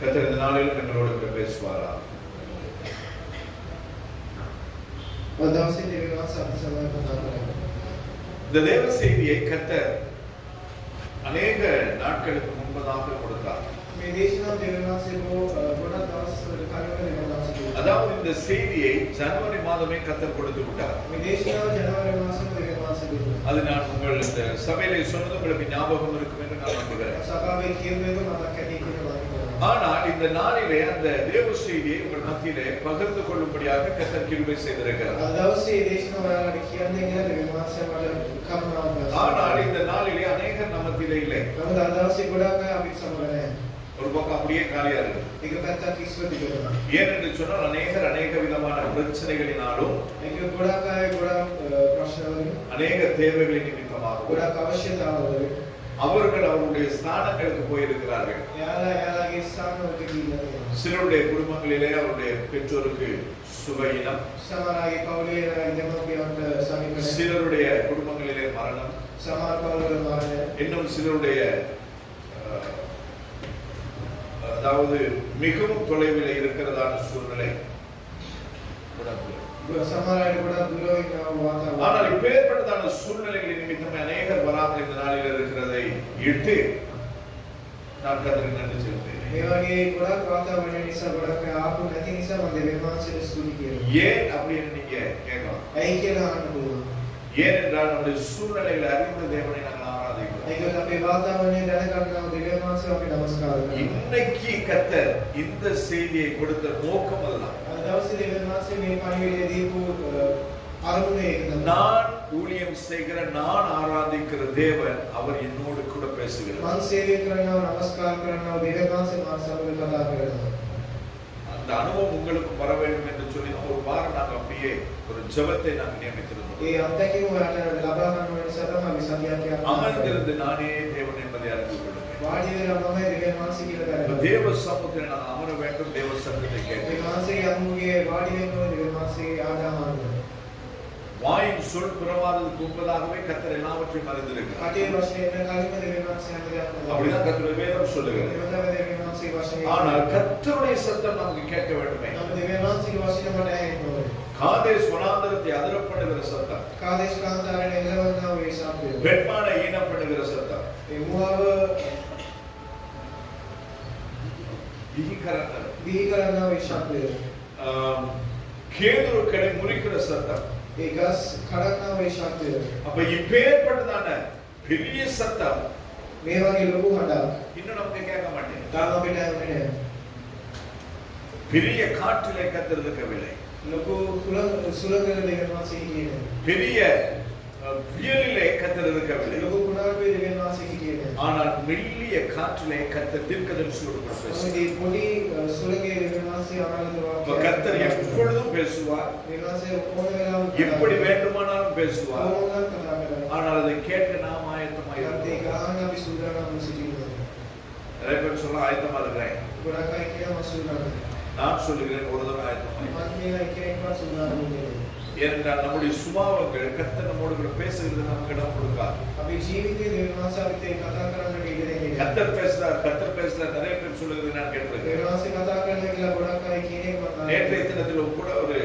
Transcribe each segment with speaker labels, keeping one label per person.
Speaker 1: கர்த்தர் இந்த நாளிலும் எங்களோடு கூட பேசுவாரா? இந்த தேவ செய்தியை கர்த்தர் அநேக நாட்களுக்கு முன்பதாக கொடுத்தார். அதாவது இந்த செய்தியை ஜனவரி மாதமே கர்த்தர் கொடுத்து விட்டார். அது நான் உங்கள் இந்த சபையிலே சொன்னது உங்களுக்கு ஞாபகம் இருக்கும் என்று நான் நம்புகிறேன். ஆனால் இந்த நாளிலே அந்த தேவ செய்தியை உங்கள் மத்தியிலே பகிர்ந்து கொள்ளும்படியாக கர்த்தர் கிருபை செய்திருக்கிறார். ஆனால் இந்த நாளிலே அநேகர் நம்ம மத்தியிலே இல்லை. ஒரு பக்கம் அப்படியே காலியா இருக்கு. ஏனென்று சொன்னால் அநேகர் அநேக விதமான பிரச்சனைகளினாலும் அநேக தேவைகளின் நிமித்தமாக அவர்கள் அவருடைய ஸ்தானங்களுக்கு போயிருக்கிறார்கள். சிலருடைய குடும்பங்களிலே அவருடைய பெற்றோருக்கு சுகயினம், சிலருடைய குடும்பங்களிலே மரணம், இன்னும் சிலருடைய அதாவது மிகவும் தொலைவில் இருக்கிறதான சூழ்நிலை. ஆனால் இப்பேற்பட்டதான சூழ்நிலைகளின் நிமித்தம் அநேகர் வராமல் இந்த நாளில் இருக்கிறதை இட்டு நான் கர்த்தருக்கு நன்றி செலுத்துகிறேன். ஏன் அப்படின்னு நீங்க கேட்கலாம். ஏனென்றால் நம்முடைய சூழ்நிலைகளை அறிந்த தேவனை நாங்கள் ஆராதிக்கிறோம். இன்னைக்கு கர்த்தர் இந்த செய்தியை கொடுத்த நோக்கம் அதுதான். நான் ஊழியம் செய்கிற, நான் ஆராதிக்கிற தேவன் அவர் என்னோடு கூட பேசுகிறார். அந்த அனுபவம் உங்களுக்கு வர வேண்டும் என்று சொல்லி ஒரு வாரம் நாங்கள் அப்படியே ஒரு ஜெபத்தை நாங்கள் நியமித்திருந்தோம். அமர்ந்திருந்து நானே தேவன் என்பதை அறிந்து கொள்ளுங்கள். தேவ சமூகத்தில் நான் அமர வேண்டும். தேவ சத்தத்தை கேட்கிறேன். வாயின் சொல் புறவாததுக்கு முன்பதாகவே கர்த்தர் எல்லாவற்றையும் அறிந்திருக்கிறார். அப்படிதான் கர்த்தருடைய வேதம் சொல்லுகிறது. ஆனால் கர்த்தருடைய சத்தம் நமக்கு கேட்க வேண்டுமே. காதேஸ் வனாந்தரத்தை அதிரப்படுகிற சத்தம், பெண்மானை ஈனப்படுகிற சத்தம், கேதுருக்களை முறிக்கிற சத்தம், அப்ப இப்பேற்பட்டதான பெரிய சத்தம் இன்னும் நமக்கு கேட்க மாட்டேன். பெரிய காற்றிலே கர்த்தர் இருக்கவில்லை. பெரிய புயலிலே கர்த்தர் இருக்கவில்லை. ஆனால் மெல்லிய காற்றிலே கர்த்தர் தீர்க்கதரிசியோடு பேசுவார். கர்த்தர் எப்பொழுதும் பேசுவார், எப்படி வேண்டுமானாலும் பேசுவார். ஆனால் அதை கேட்க நாம் ஆயத்தமாக நிறைய பேர் சொல்ல ஆயத்தமா இருக்கிறேன். நான் சொல்லுகிறேன், ஒரு தடவை ஆயத்தமாக. ஏனென்றால் நம்முடைய சுபாவங்கள் கர்த்தர் நம்மோடு கூட பேசுகிறது நமக்கு இடம் கொடுக்காது. கர்த்தர் பேசுறார் நிறைய பேர் சொல்லுகிறது நான் கேட்டிருக்கேன். நேற்றைய தினத்தில் கூட ஒரு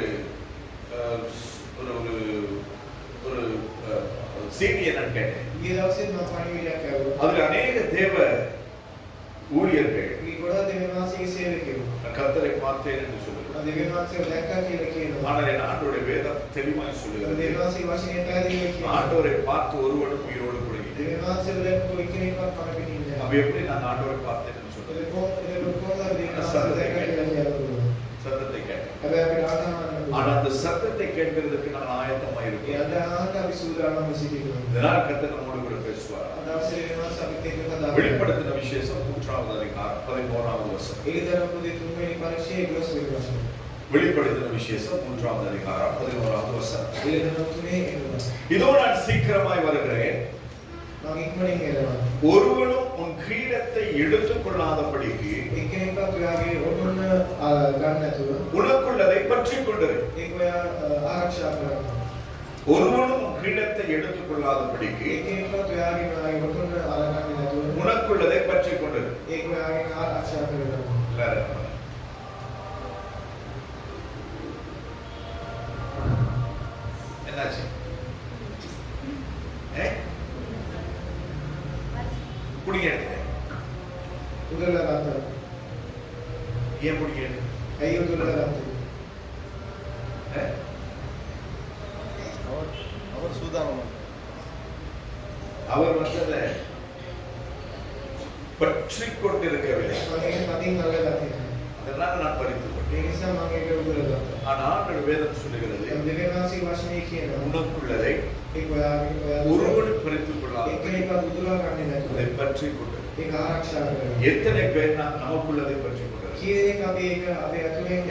Speaker 1: செய்தியை நான் கேட்டேன். அதுல அநேக தேவ ஊழியர்கள் கர்த்தரை பார்த்தேன் என்று சொல்லுகிறார். ஆனால் என் ஆண்டவருடைய வேதம் தெளிவாய் சொல்லுகிறது, ஆண்டவரை பார்த்து ஒருவனும் உயிரோடு கொடுக்கிறது. அப்ப எப்படி நான் ஆண்டவரை பார்த்தேன் என்று சொல்லுகிறேன்? சத்தத்தை கேட்டேன். ஆனால் அந்த சத்தத்தை கேட்கிறதுக்கு நான் ஆயத்தமா இருக்கேன். இதனால் கர்த்தர் நம்மோடு கூட பேசுவார். வெளிப்படுத்தின விசேஷம் 3வது அதிகாரம் 11வது வசனம். வெளிப்படுத்தின விசேஷம் 3வது அதிகாரம் 11வது வசனம். இதோ நான் சீக்கிரமாய் வருகிறேன், ஒருவனும் உன் கிரீடத்தை எடுத்துக் கொள்ளாதபடிக்கு உனக்குள்ளதை பற்றிக் கொண்டிரு. ஒருவனும் கிரீடத்தை எடுத்துக் கொள்ளாதபடிக்கு உனக்குள்ளதை பற்றிக் கொண்டிரு. வேற என்னாச்சு? குடிக்க
Speaker 2: உதல ராத்த
Speaker 1: ஏன் குடிக்க
Speaker 2: கை உதல ராத்த அவர் சூதானம் அவர் வந்ததை பற்றி கொண்டிருக்கவில்லை. அதனால் நான் பறித்து கொண்டேன். ஆனால் வேதம் சொல்லுகிறது உனக்குள்ளதை ஒருவன் பறித்துக் கொள்ளாமல் அதை பற்றி கொண்டு எத்தனை பேர் நான் நமக்குள்ளதை பற்றி கொண்டேன்.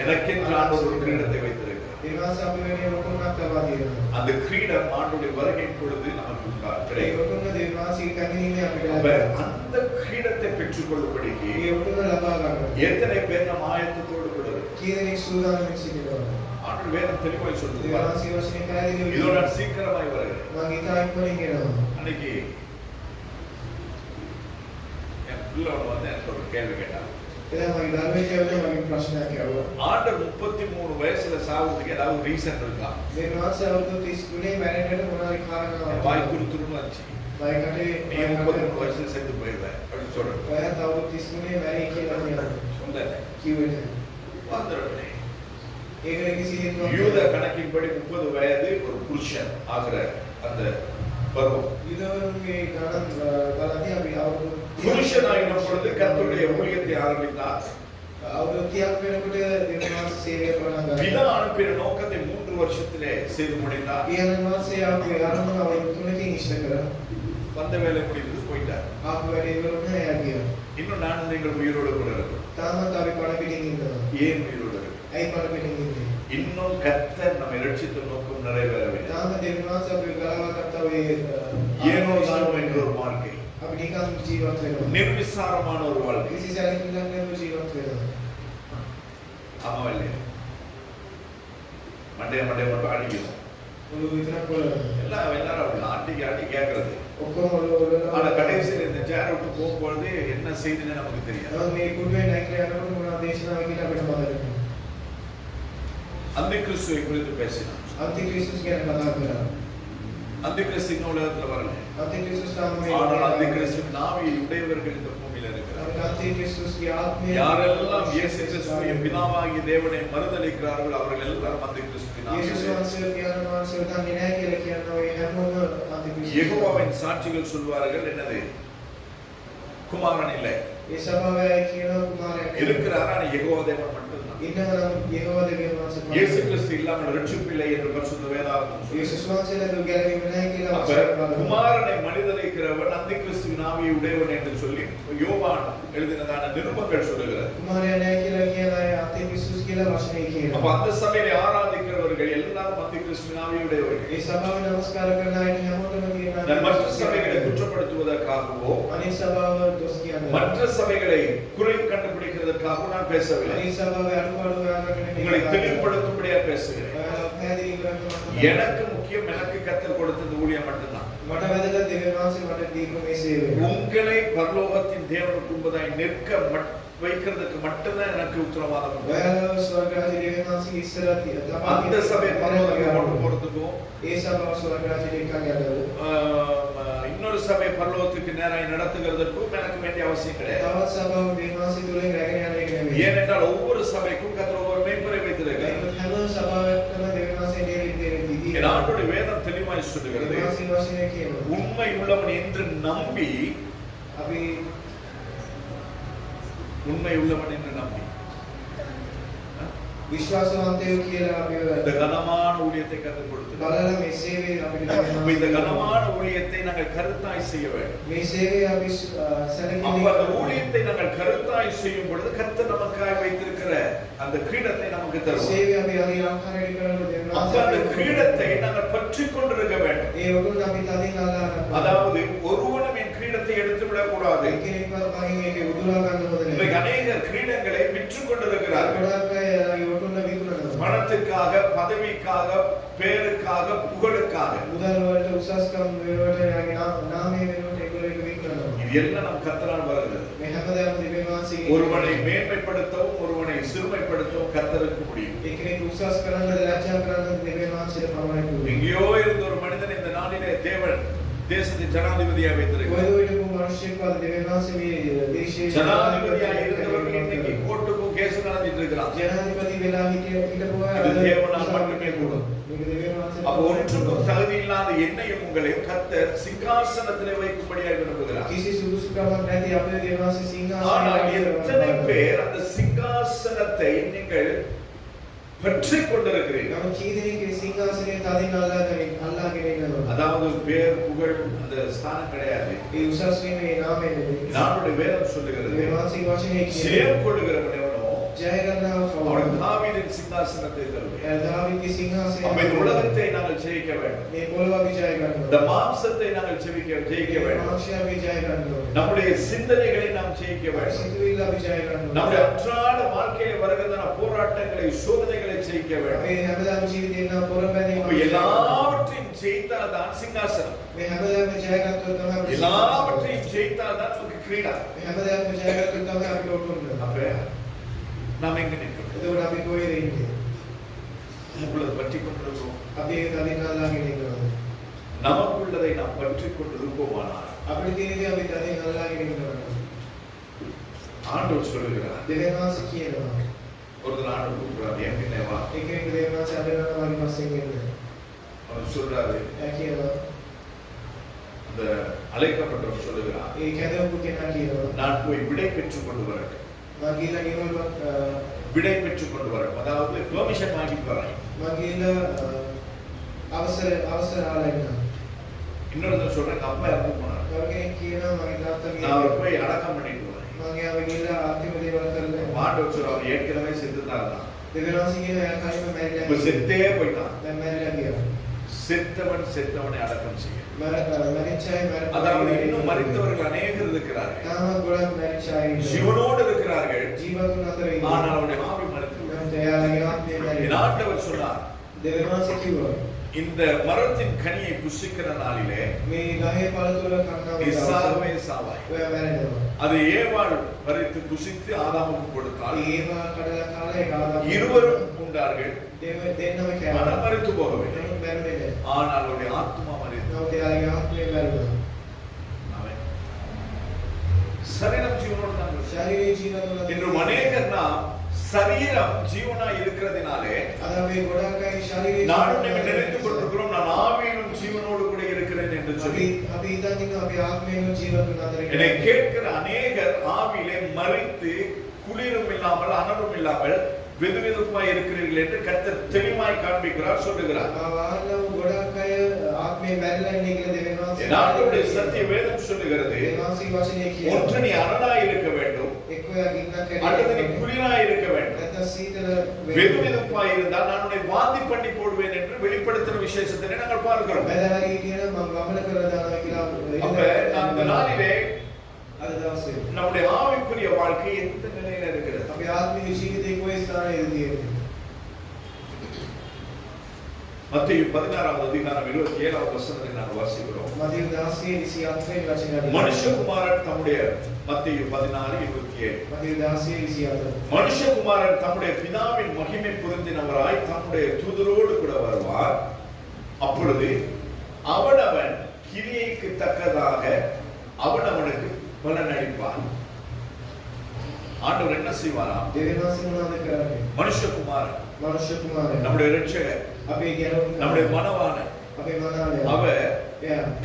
Speaker 2: எனக்கென்று ஆண்டவர் ஒரு கிரீடத்தை வைத்திருக்கிறார். அந்த கிரீடம் ஆண்டுடைய வருகை பொழுது நமக்கு அந்த கிரீடத்தை பெற்றுக் கொள்ளும்படிக்கு எத்தனை பேர் நம் ஆயத்தத்தோடு ஆண்டு வேதம் தெளிவாய் சொல்லுது. இதோ நான் சீக்கிரமாய் வருகிறேன். அன்னைக்கு என் பிள்ளை வந்து எனக்கு ஒரு கேள்வி கேட்டான். ஆண்டர் 33 வயசுல சாவுறதுக்கு ஏதாவது ரீசன் இருக்கா? வாய் துருத்துருன்னு வந்துச்சு. நீ 33 வயசுல செத்து போயிடுவேன் அப்படின்னு சொல்றேன். யூத கணக்கின்படி 30 வயது ஒரு புருஷன் ஆகிற அந்த பருவம். புருஷனாயின பொழுது கர்த்தருடைய ஊழியத்தை ஆரம்பித்தார். பிதா அனுப்பின நோக்கத்தை 3 வருஷத்திலே செய்து முடித்தார். வந்த வேலை முடிந்து போயிட்டார். இன்னும் நான் நீங்கள் உயிரோடு கூட இருக்கிறோம். ஏன் உயிரோடு இருக்கிறோம்? இன்னும் கர்த்தர் நம்மை ரட்சித்த நோக்கம் நிறைவேறவில்லை. ஏனோ தானோ என்ற ஒரு வாழ்க்கை, நிர்விசாரமான ஒரு வாழ்க்கை. ஆமா இல்லையா? மண்டே மட்டும் அடிக்கணும். எல்லாரும் ஆட்டி கேட்கறது. ஆனா கடைசியில் இந்த சேர் விட்டு போகும்பொழுது என்ன செய்துன்னு நமக்கு தெரியாது. அந்தி கிறிஸ்துவை குறித்து பேசினார். அந்தி கிறிஸ்து இந்த உலகத்துல வரல. ஆனால் அந்தி கிறிஸ்துவின் ஆவியை உடையவர்கள் இந்த பூமியில இருக்கிறார்கள். யாரெல்லாம் இயேசு கிறிஸ்துவின் பிதாவாகிய தேவனை மறுதலிக்கிறார்கள் அவர்கள் எல்லாரும் அந்தி கிறிஸ்துவின் ஆவி. யெகோவாவின் சாட்சிகள் சொல்வார்கள் என்னது? குமாரன் இல்லை இருக்கிறார். ஆனா யெகோவா தேவன் மட்டும்தான். இயேசு கிறிஸ்து இல்லாமல் ரட்சிப்பில்லை என்று பரிசுத்த வேதாகமம் சொல்லுகிறது. குமாரனை மனிதரைக்கிறவன் அந்தி கிறிஸ்துவின் ஆவியை உடையவன் என்று சொல்லி யோவான் எழுதினதான நிருபங்கள் சொல்லுகிறது. அப்ப அந்த சபையை ஆராதிக்கிறவர்கள் எல்லாரும் அந்தி கிறிஸ்துவின் ஆவியை உடையவர்கள். மற்ற சபைகளை குற்றப்படுத்துவதற்காகவோ மற்ற சபைகளை குறை கண்டுபிடிக்கிறதற்காக நான் பேசவில்லை. உங்களை தெளிவுபடுத்தும்படியா பேசுகிறேன். எனக்கு முக்கியம், எனக்கு கர்த்தர் கொடுத்தது ஊழியம் மட்டும்தான். உங்களை பரலோகத்தின் தேவனுக்கு முன்பதாய் நிற்க வைக்கிறதுக்கு மட்டும்தான் எனக்கு உத்தரவாதம். அந்த சபை பரலோகத்துக்கு கொண்டு போறதுக்கும் இன்னொரு சபை பரலோகத்துக்கு நேராக நடத்துகிறதுக்கும் எனக்கு வேண்டிய அவசியம் கிடையாது. ஏனென்றால் ஒவ்வொரு சபைக்கும் கர்த்தர் ஒவ்வொரு மேய்ப்பரை வைத்திருக்கிறார். ஆண்டவருடைய வேதம் தெளிவாய் சொல்லுகிறது, உண்மை உள்ளவன் என்று நம்பி, உண்மை உள்ளவன் என்று நம்பி விசுவாசவந்தேவ කියලා අපි
Speaker 1: இந்த கனமான ஊழியத்தை கற்றுக் கொடுத்து
Speaker 2: බලලා මේ සේවය අපිට
Speaker 1: இந்த கனமான ஊழியத்தை நாங்கள் கருத்தாய் செய்ய வேண்டும்.
Speaker 2: මේ සේවය අපි සැලකිලි
Speaker 1: அந்த ஊழியத்தை நாங்கள் கருத்தாய் செய்யும் பொழுது கர்த்தர் நமக்காக வைத்திருக்கிற அந்த கிரீடத்தை நமக்கு தருவார்.
Speaker 2: සේවය අපි හරි ආකාරයට කරනකොට දෙන්නා
Speaker 1: அந்த கிரீடத்தை நாங்கள் பற்றிக் கொண்டிருக்க வேண்டும்.
Speaker 2: ඒ වගුන් අපි තදින් අල්ලා
Speaker 1: அதாவது ஒருவனும் என் கிரீடத்தை எடுத்து விடக் கூடாது.
Speaker 2: කෙනෙක්වත් මහින් මේක උදුරා ගන්න හොඳ නැහැ.
Speaker 1: இன்றைக்கு அநேக கிரீடங்களை விற்றுக் கொண்டிருக்கிறார்கள். பணத்துக்காக, பதவிக்காக, பேருக்காக, புகழுக்காக.
Speaker 2: எல்லாம் நம் கர்த்தரால் வருகிறது. ஒருவனை மேன்மைப்படுத்தவும் ஒருவனை சிறுமைப்படுத்தவும் கர்த்தருக்கு முடியும். எங்கேயோ இருந்த ஒரு மனிதன் இந்த நாளிலே தேவன் தேசத்தின் ஜனாதிபதியாக வைத்திருக்கிறார். ஜனாதிபதியாக இருந்தவர்கள் இன்னைக்கு கோர்ட்டுக்கும் கேஸ் நடத்திட்டு இருக்கிறார். தேவனால் மட்டுமே கூடும். அப்ப ஒன்றுக்கும் தகுதி இல்லாத என்னையும் உங்களையும் கர்த்தர் சிங்காசனத்திலே வைக்கும்படியாக விரும்புகிறார். ஆனால் எத்தனை பேர் அந்த சிங்காசனத்தை நீங்கள் பற்றிக் கொண்டிருக்கிறீர்கள்? அதாவது பேர் புகழ் அந்த ஸ்தானம் கிடையாது. நம்முடைய வேதம் சொல்லுகிறது ஜெயம் கொள்ளுகிறவன் எவனோ அவனுக்கு தாவீதின் சிங்காசனத்தை தருவேன். அப்ப இந்த உலகத்தை நாங்கள் ஜெயிக்க வேண்டும். இந்த மாம்சத்தை நாங்கள் ஜெயிக்க வேண்டும். நம்முடைய சிந்தனைகளை நாம் ஜெயிக்க வேண்டும். நம்முடைய அன்றாட வாழ்க்கையில் வருகிற போராட்டங்களை சோதனைகளை ஜெயிக்க வேண்டும். எல்லாவற்றையும் ஜெயித்தால் தான் சிங்காசனம். எல்லாவற்றையும் ஜெயித்தால் தான் நமக்கு கிரீடா. நாம் எங்க நிற்கிறோம்? பற்றி கொண்டிருக்கிறோம். நமக்குள்ளதை நாம் பற்றி கொண்டிருப்போமானால் ஆண்டவர் சொல்லுகிறார். ஒரு நாள் கூப்பிடுறாரு, என் பின்னே வா. அவர் சொல்றாரு, அந்த அழைக்கப்பட்டவர் சொல்லுகிறார், நான் போய் விடை பெற்றுக் கொண்டு வரேன். விடை பெற்றுக் கொண்டு வரேன், அதாவது பெர்மிஷன் வாங்கிட்டு வரேன். இன்னொரு சொல்றேன், அப்பா இறந்து போனார், நான் அவரை போய் அடக்கம் பண்ணிட்டு வரேன். ஆண்டவர் சொல்றாரு, ஏற்கனவே செத்துதான் இருந்தான், செத்தே போயிட்டான். செத்தவன் செத்தவனை அடக்கம் செய்ய. அதாவது இன்னும் மரித்தவர்கள் அநேகர் இருக்கிறார்கள், ஜீவனோடு இருக்கிறார்கள், ஆனால் அவருடைய ஆவி மரித்து. ஆண்டவர் சொன்னார், இந்த மரத்தின் கனியை புசிக்கிற நாளிலே இசாவே சாவாய். அது ஏவாள் பறித்து புசித்து ஆதாமுக்கு கொடுத்தாள். இருவரும் உண்டார்கள், மனம் மரித்து போகவில்லை, ஆனால் அவருடைய ஆத்மா மரித்து. சரீரம் ஜீவனோடு இன்றும் அநேகர் நாம் சரீரம் ஜீவனா இருக்கிறதுனாலே நானும் நீங்கள் நினைத்துக் கொண்டிருக்கிறோம், நான் ஆவியிலும் ஜீவனோடு கூட இருக்கிறேன் என்று சொல்லி. என்னை கேட்கிற அநேகர் ஆவியிலே மரித்து குளிரும் இல்லாமல் அனலும் இல்லாமல் வெதுவெதுப்பாய் இருக்கிறீர்கள் என்று கர்த்தர் தெளிவாய் காண்பிக்கிறார், சொல்லுகிறார். ஆண்டவருடைய சத்திய வேதம் சொல்லுகிறது, ஒன்று நீ அனலாய் இருக்க வேண்டும் அல்லது நீ குளிராய் இருக்க வேண்டும். வெதுவெதுப்பாய் இருந்தால் நான் உன்னை வாந்தி பண்ணி போடுவேன் என்று வெளிப்படுத்தின விசேஷத்தை நாங்கள் பார்க்கிறோம். அந்த நாளிலே நம்முடைய ஆவிக்குரிய வாழ்க்கை எந்த நிலையில இருக்கிறது? மத்தேயு 16வது அதிகாரம் 27வது வசனத்தை நாம் வாசிக்கிறோம். மனுஷகுமாரன் தம்முடைய மத்தேயு 16:27 மனுஷகுமாரன் தம்முடைய பிதாவின் மகிமை பொருந்தினவராய் தம்முடைய தூதரோடு கூட வருவார். அப்பொழுது அவனவன் கிரியைக்கு தக்கதாக அவனவனுக்கு பலன் அளிப்பான். ஆண்டவர் என்ன செய்வாராம்? மனுஷகுமாரன் நம்முடைய இரட்சகர், நம்முடைய மனவாளன், அவர்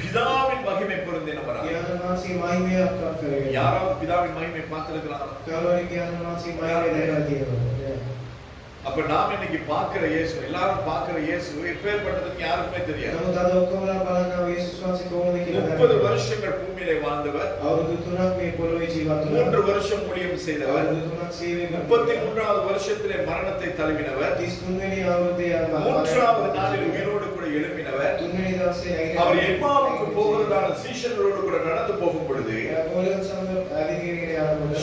Speaker 2: பிதாவின் மகிமை பொருந்தினவராக. யாராவது பிதாவின் மகிமை பார்த்திருக்கிறாரா? அப்ப நாம் இன்னைக்கு பார்க்கிற இயேசு, எல்லாரும் பார்க்கிற இயேசு எப்பேற்பட்டதுன்னு யாருக்குமே தெரியாது. 30 வருஷங்கள் பூமியிலே வாழ்ந்தவர், 3 வருஷம் ஊழியம் செய்தவர், 33வது வருஷத்திலே மரணத்தை தழுவினவர், 3வது நாளில் உயிரோடு கூட எழுப்பினவர். அவர் எம்மாவுக்கு போகிறதான சீஷர்களோடு கூட நடந்து போகும் பொழுது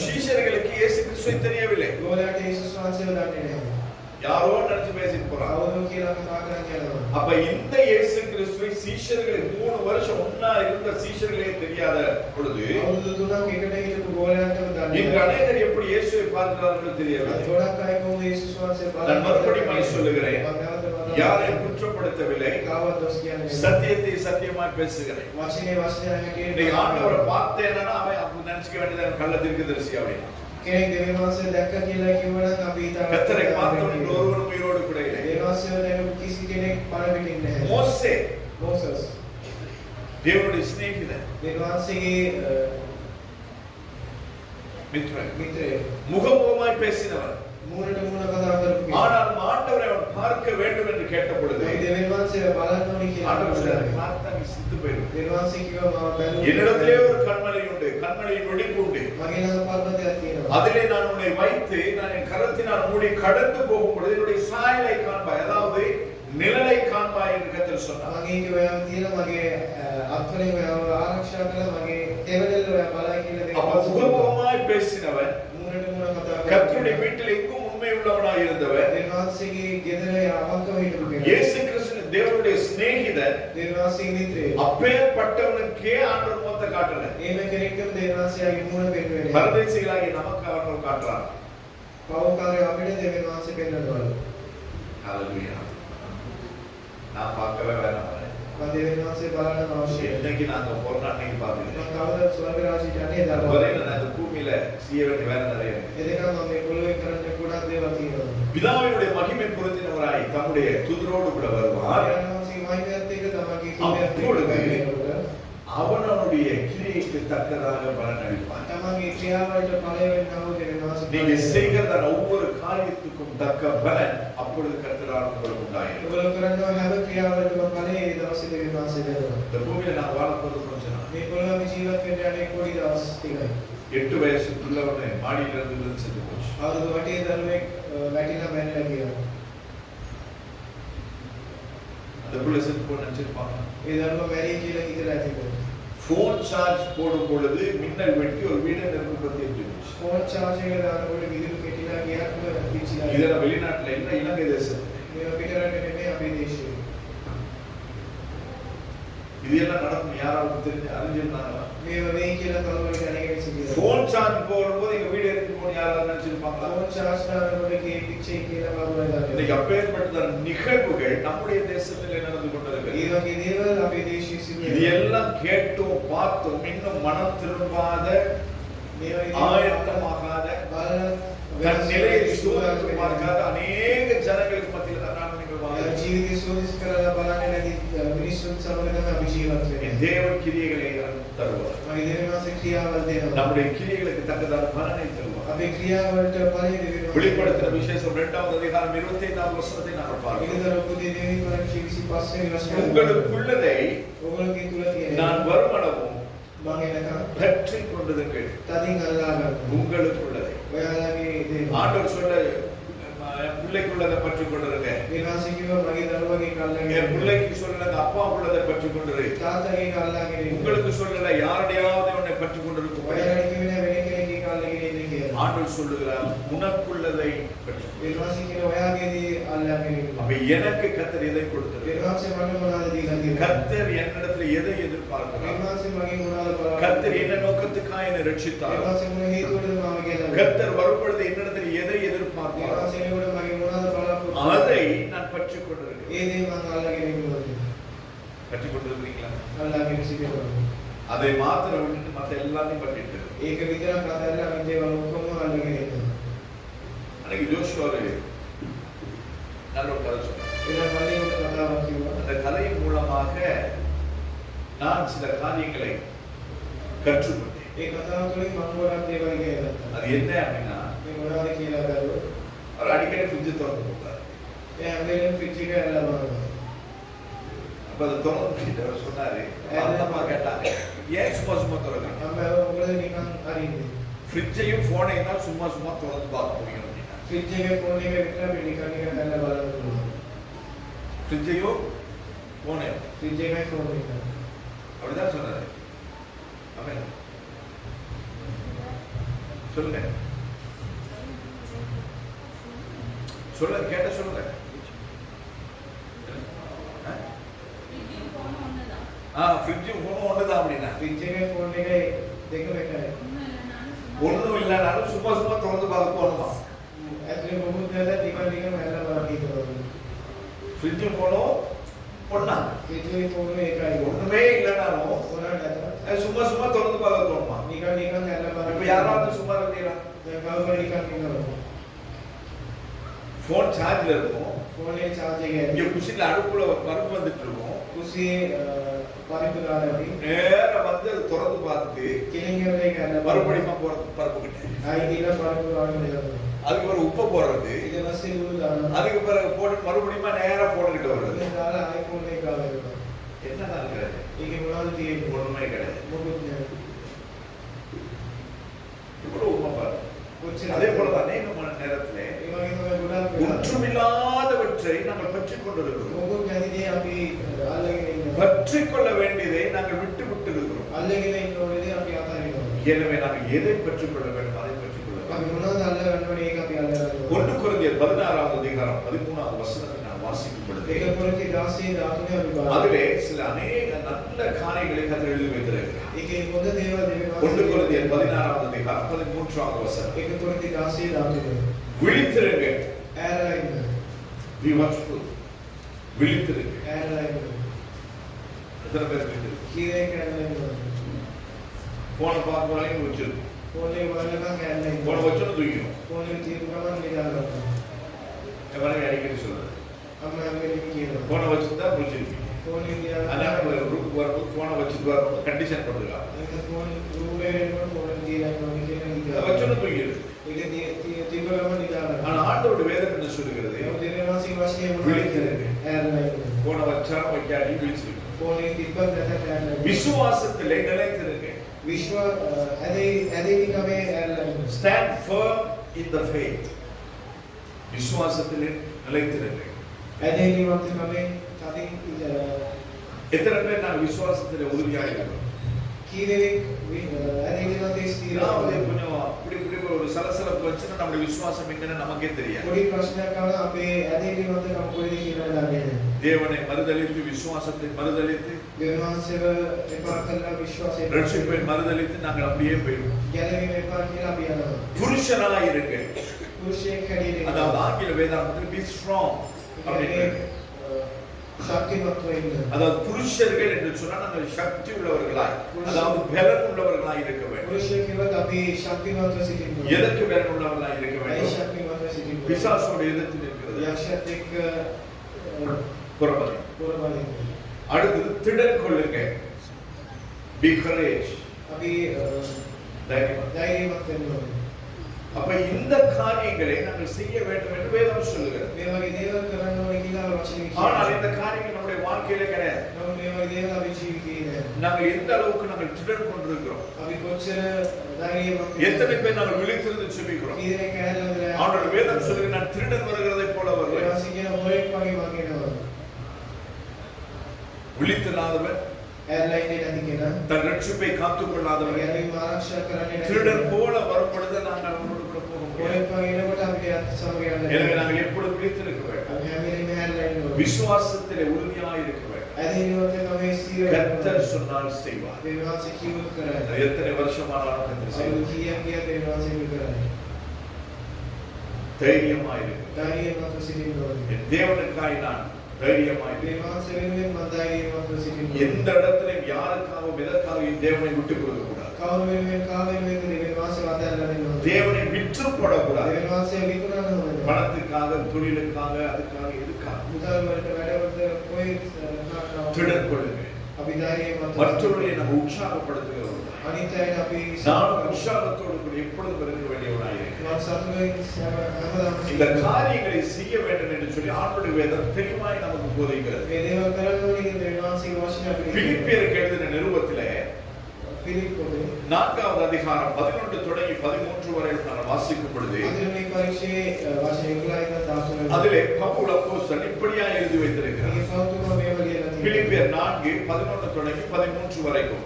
Speaker 2: சீஷர்களுக்கு இயேசு கிறிஸ்துவை தெரியவில்லை. யாரோ நினைச்சு பேசிட்டு போறான். அப்ப இந்த இயேசு கிறிஸ்துவை சீஷர்களை 3 வருஷம் ஒண்ணா இருந்த சீஷர்களே தெரியாத பொழுது இன்று அநேகர் எப்படி இயேசுவை பார்க்கிறார்கள் தெரியவில்லை. நான் மறுபடியும் சொல்லுகிறேன், யாரையும் குற்றப்படுத்தவில்லை, சத்தியத்தை சத்தியமாய் பேசுகிறேன். இன்னைக்கு ஆண்டவரை பார்த்தேன்னா அவன் அப்படி நினைச்சுக்க வேண்டியது கள்ளத்திற்கு தரிசி அப்படின்னு. கர்த்தரை பார்த்தவன் ஒருவரும் உயிரோடு கூட இல்லை. மோசே தேவனுடைய சிநேகிதன், முகமுகமாய் பேசினவன். ஆனால் ஆண்டவரை அவன் பார்க்க வேண்டும் என்று கேட்ட பொழுது சித்து போயிடும். என்னிடத்திலே ஒரு கண்மலை உண்டு, கண்மலையின் வெடிப்பு உண்டு, அதிலே நான் உன்னை வைத்து நான் என் கரத்தினால் மூடி கடந்து போகும் பொழுது என்னுடைய சாயலை காண்பாய், அதாவது நிழலை காண்பாய் என்று கர்த்தர் சொன்னார். முகமுகமாய் பேசினவன், கர்த்தருடைய வீட்டில் எங்கும் உண்மை உள்ளவனாய் இருந்தவன், இயேசு கிறிஸ்து தேவனுடைய சிநேகிதர், அப்பேற்பட்டவனுக்கே ஆண்டவர் முகத்தை காட்டல. பரதேசிகளாகிய நமக்கு ஆண்டவர் காட்டுறார். நான் பார்க்கவே வேணாம். என்னைக்கு நாங்க போறோம் அன்னைக்கு பாத்துக்கிறேன். பூமியில செய்ய வேண்டிய வேலை நிறைய. பிதாவினுடைய மகிமை பொருந்தினவராய் தம்முடைய தூதரோடு கூட வருவார். அவனுடைய கிரியைக்கு தக்கதாக பலன் அளிப்பார். நீங்க செய்கிற ஒவ்வொரு காரியத்துக்கும் தக்க பலன் அப்பொழுது கர்த்தரால் உங்களுக்கு உண்டாயிரும். இந்த பூமியில நான் வாழப்போது கொஞ்ச நாள். 8 வயசுக்குள்ளவனே மாடியில இருந்து செத்து போச்சு. அந்த புள்ள செத்து போன்னு நினைச்சிருப்பாங்க. போன் சார்ஜ் போடும் பொழுது மின்னல் வெட்டி ஒரு வீடு நிர்பந்தத்தை இருந்துச்சு. இதெல்லாம் வெளிநாட்டுல இல்ல, இலங்கை தேசம். இதெல்லாம் நடக்கும். யாராவது தெரிஞ்சு அறிஞ்சிருந்தாங்களா? போன் சார்ஜ் போடும்போது எங்க வீடு எடுத்து போன யாராவது நினைச்சிருப்பாங்களா? இன்னைக்கு அப்பேற்பட்ட நிகழ்வுகள் நம்முடைய தேசத்தில் நடந்து கொண்டிருக்கிறது. இது எல்லாம் கேட்டும் பார்த்தோம் இன்னும் மனம் திரும்பாத, ஆயத்தமாகாத, தன் நிலையை சோதித்து பார்க்காத அநேக ஜனங்களுக்கு மத்தியில் தான் நான் தேவன் கிரியைகளை தருவார். நம்முடைய கிரியைகளுக்கு தக்கதான பலனை தருவார். வெளிப்படுத்தின விசேஷம் 2ஆம் அதிகாரம் 25ஆம் வசனத்தை நாம் பார்க்கிறோம். உங்களுக்குள்ளதை நான் வருமளவும் பற்றிக் கொண்டதுங்கள். உங்களுக்குள்ளதை ஆண்டவர் சொல்ல பிள்ளைக்குள்ளதை பற்றி கொண்டிருங்க. பிள்ளைக்கு சொல்லல அப்பா உள்ளதை பற்றி கொண்டிரு. உங்களுக்கு சொல்லல யாருடையாவது உன்னை பற்றி கொண்டிருக்கும். ஆண்டவர் சொல்லுகிறார் உனக்குள்ளதை பற்றி. எனக்கு கர்த்தர் எதை கொடுத்தார்? கர்த்தர் என்னிடத்துல எதை எதிர்பார்க்கிறார்? கர்த்தர் என்ன நோக்கத்துக்காக என்னை ரட்சித்தார்? கர்த்தர் வரும்பொழுது என்னிடத்தில் எதை எதிர்பார்க்கிறார்? அதை நான் பற்றிக் கொண்டிருக்கிறேன். பற்றிக் கொண்டிருக்கிறீங்களா? அதை மாத்திரம் விட்டுட்டு மற்ற எல்லாத்தையும் பற்றிட்டு அன்னைக்கு ஜோஷுவாரு நல்ல ஒரு கதை சொன்னார். அந்த கதையின் மூலமாக நான் சில காரியங்களை கற்றுக்கொண்டேன். அது என்ன அப்படின்னா, அவர் அடிக்கடி ஃப்ரிட்ஜ் திறந்து போட்டார். அப்ப அதை திறந்து அவர் சொன்னாரு, அம்மா கேட்டாங்க ஏன் சும்மா சும்மா திறக்க? ஃப்ரிட்ஜையும் போனையும் தான் சும்மா சும்மா திறந்து பார்க்க முடியும். ஃப்ரிட்ஜையும் போனையும் அப்படிதான் சொன்னாரு. சொல்லுங்க சொல்லுங்க, கேட்ட சொல்லுங்க. ஃப்ரிட்ஜும் ஃபோனும் ஒண்ணுதான் அப்படின்னா ஒண்ணும் இல்லைனாலும் சும்மா சும்மா திறந்து பார்க்க போகணுமா? ஃப்ரிட்ஜும் ஃபோனும் ஒண்ணா? ஒண்ணுமே இல்லைனாலும் சும்மா சும்மா திறந்து பார்க்க தோணுமா? இப்ப யாராவது சும்மா இருந்தீங்களா? போன் சார்ஜ்ல இருக்கும், இங்க குசில அடுப்புல பருப்பு வந்துட்டு இருக்கும், நேர வந்து திறந்து பார்த்துட்டு மறுபடியும் பருப்பு கிட்ட அதுக்கு பிறகு உப்பை போடுறது, அதுக்கு பிறகு போட்டு மறுபடியும் நேரா போன் கிட்ட வர்றது. என்னதான் இருக்கிறது? ஒண்ணுமே கிடையாது. இவ்வளவு உண்மை பாருங்க. அதே போலதான் அநேக மணி நேரத்திலே ஒற்றுமில்லாதவற்றை நாங்கள் பற்றிக் கொண்டிருக்கிறோம். பற்றிக் கொள்ள வேண்டியதை நாங்கள் விட்டு விட்டு இருக்கிறோம். எனவே நாங்கள் எதை பற்றிக் கொள்ள வேண்டும் அதை பற்றிக் கொள்ள வேண்டும். 1 கொரிந்தியர் 16வது அதிகாரம் 13வது வசனத்தை நான் வாசிக்கும் பொழுது அதிலே சில அநேக நல்ல காரியங்களை கர்த்தர் எழுதி வைத்திருக்கிறார். 1 கொரிந்தியர் 16வது அதிகாரம் 13வது வசனம், விழித்திருங்க, be watchful, விழித்திருங்க. எத்தனை பேர் விழித்திருங்க? போன பார்க்க வரைக்கும் வச்சிருக்கோம், போன வச்சோன்னு தூக்கிடும். எவரையும் அடிக்கடி சொல்றது போன வச்சுதான் முடிச்சிருக்கீங்க. ரூமுக்கு வரும்போது போனை வச்சுட்டு வரும்போது கண்டிஷன் பண்ணுறா வச்சோன்னு தூக்கிடுது. ஆனா ஆண்டோட வேதம் என்ன சொல்லுகிறது? போன வச்சாலும் வைக்காடி விழிச்சிருக்கு. விசுவாசத்திலே நிலைத்திருங்க. Stand firm in the faith. விசுவாசத்திலே நிலைத்திருங்க. எத்தனை பேர் நான் விசுவாசத்திலே உறுதியாக இருக்கிறோம்? கொஞ்சம் இப்படி ஒரு சலசலப்பு வச்சுன்னா நம்முடைய விசுவாசம் எங்கன்னு நமக்கே தெரியாது. தேவனை மறுதலித்து விசுவாசத்தை மறுதலித்து ரட்சிப்பை மறுதலித்து நாங்கள் அப்படியே போயிடுவோம். புருஷனாய் இருங்க. அதாவது ஆங்கில வேதாகமத்தில் be strong அப்படின்னு, அதாவது புருஷர்கள் என்று சொன்னால் நாங்கள் சக்தி உள்ளவர்களாய், அதாவது பலன் உள்ளவர்களாய் இருக்க வேண்டும். எதற்கு பலன் உள்ளவர்களாய் இருக்க வேண்டும்? பிசாசோடு எதிர்த்து நிற்கிறது. புறமதி. அடுத்தது திடன் கொள்ளுங்க. Be courage. அப்ப இந்த காரியங்களை நாங்கள் செய்ய வேண்டும் என்று வேதம் சொல்லுகிறது. ஆனால் இந்த காரியங்கள் நம்முடைய வாழ்க்கையில கிடையாது. நாங்கள் எந்த அளவுக்கு நாங்கள் திடன் கொண்டிருக்கிறோம்? எத்தனை பேர் நாங்கள் விழித்திருந்து செபிக்கிறோம்? அவனோட வேதம் சொல்லுங்க, நான் திருடன் வருகிறதை போல வருவேன். விழித்திராதவன், தன் ரட்சிப்பை காத்துக் கொள்ளாதவன், திருடன் போல வரும்பொழுது நாங்கள் அவனோடு கூட போக முடியாது. எனவே நாங்கள் எப்பொழுது விழித்திருக்க வேண்டும். விசுவாசத்திலே உறுதியாக இருக்க வேண்டும். கர்த்தர் சொன்னால் செய்வார். எத்தனை வருஷமானாலும் கர்த்தர் செய்வார். தைரியமாக இருக்கு. தேவனுக்காய் நான் எந்த இடத்திலும் யாருக்காகவும் எதற்காகவும் தேவனை விட்டுக் கொடுக்க கூடாது. தேவனை விற்று போடக்கூடாது. பணத்துக்காக, தொழிலுக்காக, அதுக்காக, எதுக்காக திடன் கொள்ளுங்க. மற்றவர்களை நம்ம உற்சாகப்படுத்துகிறோம். நான் உற்சாகத்தோடு கூட எப்பொழுதும் இருக்க வேண்டியவனாயிருக்கிறேன். இந்த காரியங்களை செய்ய வேண்டும் என்று சொல்லி ஆண்டவருடைய வேதம் தெளிவாய் நமக்கு போதிக்கிறது. பிலிப்பியருக்கு எழுதின நிருபத்திலே 4வது அதிகாரம் 11 தொடங்கி 13 வரை நான் வாசிக்கும் பொழுது அதிலே பவுல் அப்போஸ்தலன் இப்படியா எழுதி வைத்திருக்கிறார். பிலிப்பியர் 4:11 தொடங்கி 13 வரைக்கும்,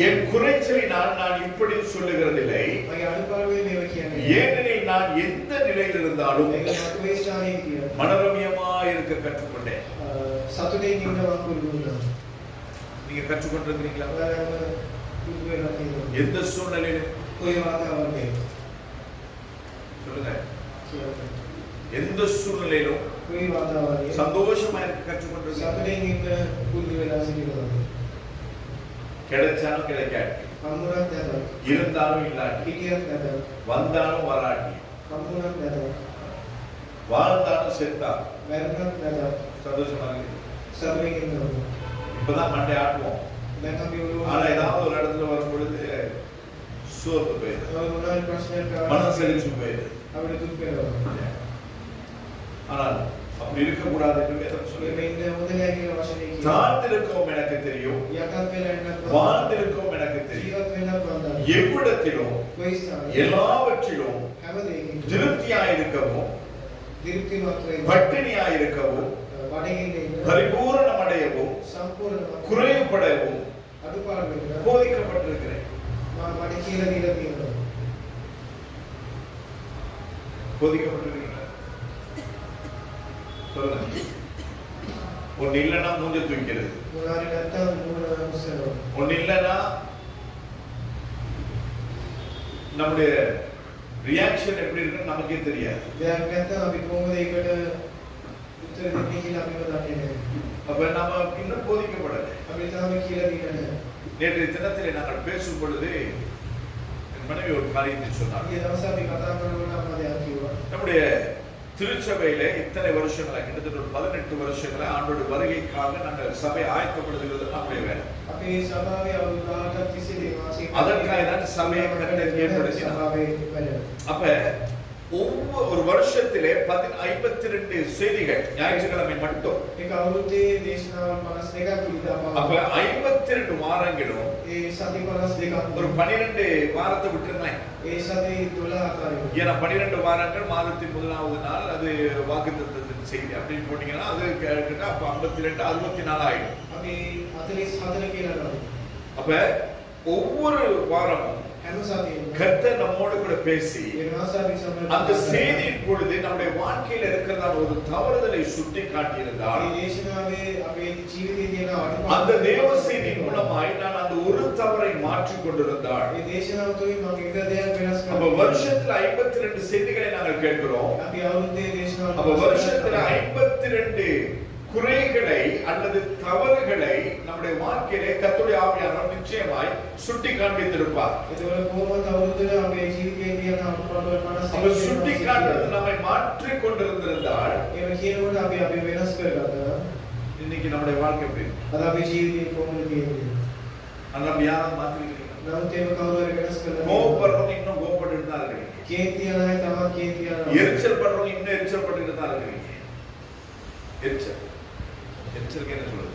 Speaker 2: என் குறைச்சலினால் நான் இப்படி சொல்லுகிறதில்லை, ஏனெனில் நான் எந்த நிலையில் இருந்தாலும் மனரமியமாய் இருக்க கற்றுக்கொண்டேன். நீங்க கற்றுக்கொண்டிருக்கிறீங்களா? எந்த சூழ்நிலையிலும் சொல்லுங்க, எந்த சூழ்நிலையிலும் சந்தோஷமா இருக்க கற்றுக்கொண்டிருக்கிறேன். கிடைச்சாலும் கிடைக்காது, இருந்தாலும் இல்லாட்டி, வந்தாலும் வராட்டி, வாழ்ந்தாலும் செத்தா சந்தோஷமா இருக்கு. இப்பதான் மண்டை ஆட்டுவோம். ஆனா ஏதாவது ஒரு இடத்துல வரும் பொழுது சோர்ந்து போயிடுது, மனம் செழிச்சு போயிடுது. ஆனால் அப்படி இருக்கக்கூடாது என்று வேதம் சொல்லுகிறது. தாழ்ந்திருக்கவும் எனக்கு தெரியும், வாழ்ந்திருக்கவும் எனக்கு தெரியும். எவ்விடத்திலும் எல்லாவற்றிலும் திருப்தியாயிருக்கவும் பட்டினியாயிருக்கவும் பரிபூரணம் அடையவும் குறைவுபடவும் போதிக்கப்பட்டிருக்கிறேன். போதிக்கப்பட்டிருக்கிறேன். ஒன்னு இல்லைன்னா மூஞ்ச தூக்கிறது, ஒன்னு இல்லைன்னா நம்முடைய ரியாக்ஷன் எப்படி இருக்குன்னு நமக்கே தெரியாது. அப்ப நாம இன்னும் போதிக்கப்படலை. நேற்றைய தினத்திலே நாங்கள் பேசும் பொழுது என் மனைவி ஒரு காரியத்தை சொன்னார். நம்முடைய திருச்சபையில இத்தனை வருஷங்களா, கிட்டத்தட்ட ஒரு 18 வருஷங்களா ஆண்டோட வருகைக்காக நாங்கள் சபை ஆயத்தப்படுத்துகிறது நம்முடைய வேலை. அதற்காக தான் சபையை ஏற்படுத்தினார். அப்ப ஒவ்வொரு வருஷத்திலே 52 செய்திகள் ஞாயிற்றுக்கிழமை மட்டும். அப்ப 52 வாரங்களும் ஒரு 12 வாரத்தை விட்டுருந்தேன். ஏன்னா 12 வாரங்கள் மாதத்தின் முதலாவது நாள் அது வாக்குத்தத்தத்தின் செய்தி அப்படின்னு போட்டீங்கன்னா அது கிட்ட அப்ப 52 64 ஆயிடும். அப்ப ஒவ்வொரு வாரமும் கர்த்தர் நம்மோடு கூட பேசி அந்த செய்தியின் பொழுது நம்முடைய வாழ்க்கையில் இருக்கிறதான ஒரு தவறுதலை சுட்டி காட்டியிருந்தால் அந்த தேவ செய்தியின் மூலமாய் நான் அந்த ஒரு தவறை மாற்றிக் கொண்டிருந்தால் அப்ப வருஷத்துல 52 செய்திகளை நாங்கள் கேட்கிறோம். அப்ப வருஷத்துல 52 குறைகளை அல்லது தவறுகளை நம்முடைய வாழ்க்கையிலே கர்த்தருடைய ஆவியானவர் நிச்சயமாய் சுட்டி காண்பித்திருப்பார். சுட்டி காண்பது நம்மை மாற்றிக் கொண்டிருந்திருந்தால் இன்னைக்கு நம்முடைய வாழ்க்கை எப்படி நம்ம யாராவது மாத்திருக்கீங்க? கோபப்படுறவங்க இன்னும் கோபப்பட்டு தான் இருக்கிறீங்க. எரிச்சல் பண்றவங்க இன்னும் எரிச்சல் பட்டு தான் இருக்கிறீங்க. எரிச்சல் எரிச்சலுக்கு என்ன சொல்றது?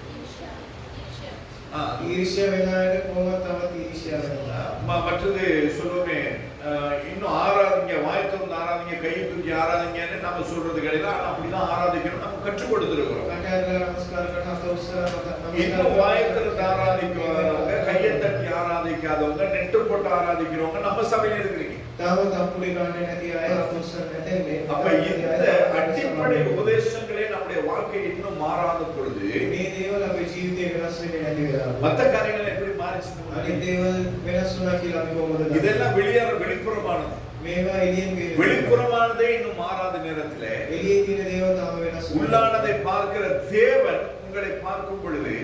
Speaker 2: மற்றது சொல்லுவோமே, இன்னும் ஆராதிங்க, வாய் திறந்து ஆராதிங்க, கையை தூக்கி ஆராதிங்கன்னு நம்ம சொல்றது கிடையாது. ஆனா அப்படிதான் ஆராதிக்கணும் நம்ம கற்றுக் கொடுத்துருக்கிறோம். இன்னும் வாய் திறந்து ஆராதிக்கிறவங்க, கையை தட்டி ஆராதிக்காதவங்க, நெட்டு போட்டு ஆராதிக்கிறவங்க நம்ம சபையில இருக்கிறீங்க. அப்ப இந்த அடிப்படை உபதேசங்களே நம்முடைய வாழ்க்கை இன்னும் மாறாத பொழுது மற்ற காரியங்கள் எப்படி மாறிச்சு? இதெல்லாம் வெளிப்புறமானது. வெளிப்புறமானதே இன்னும் மாறாத நேரத்தில் உள்ளானதை பார்க்கிற தேவன் உங்களை பார்க்கும் பொழுது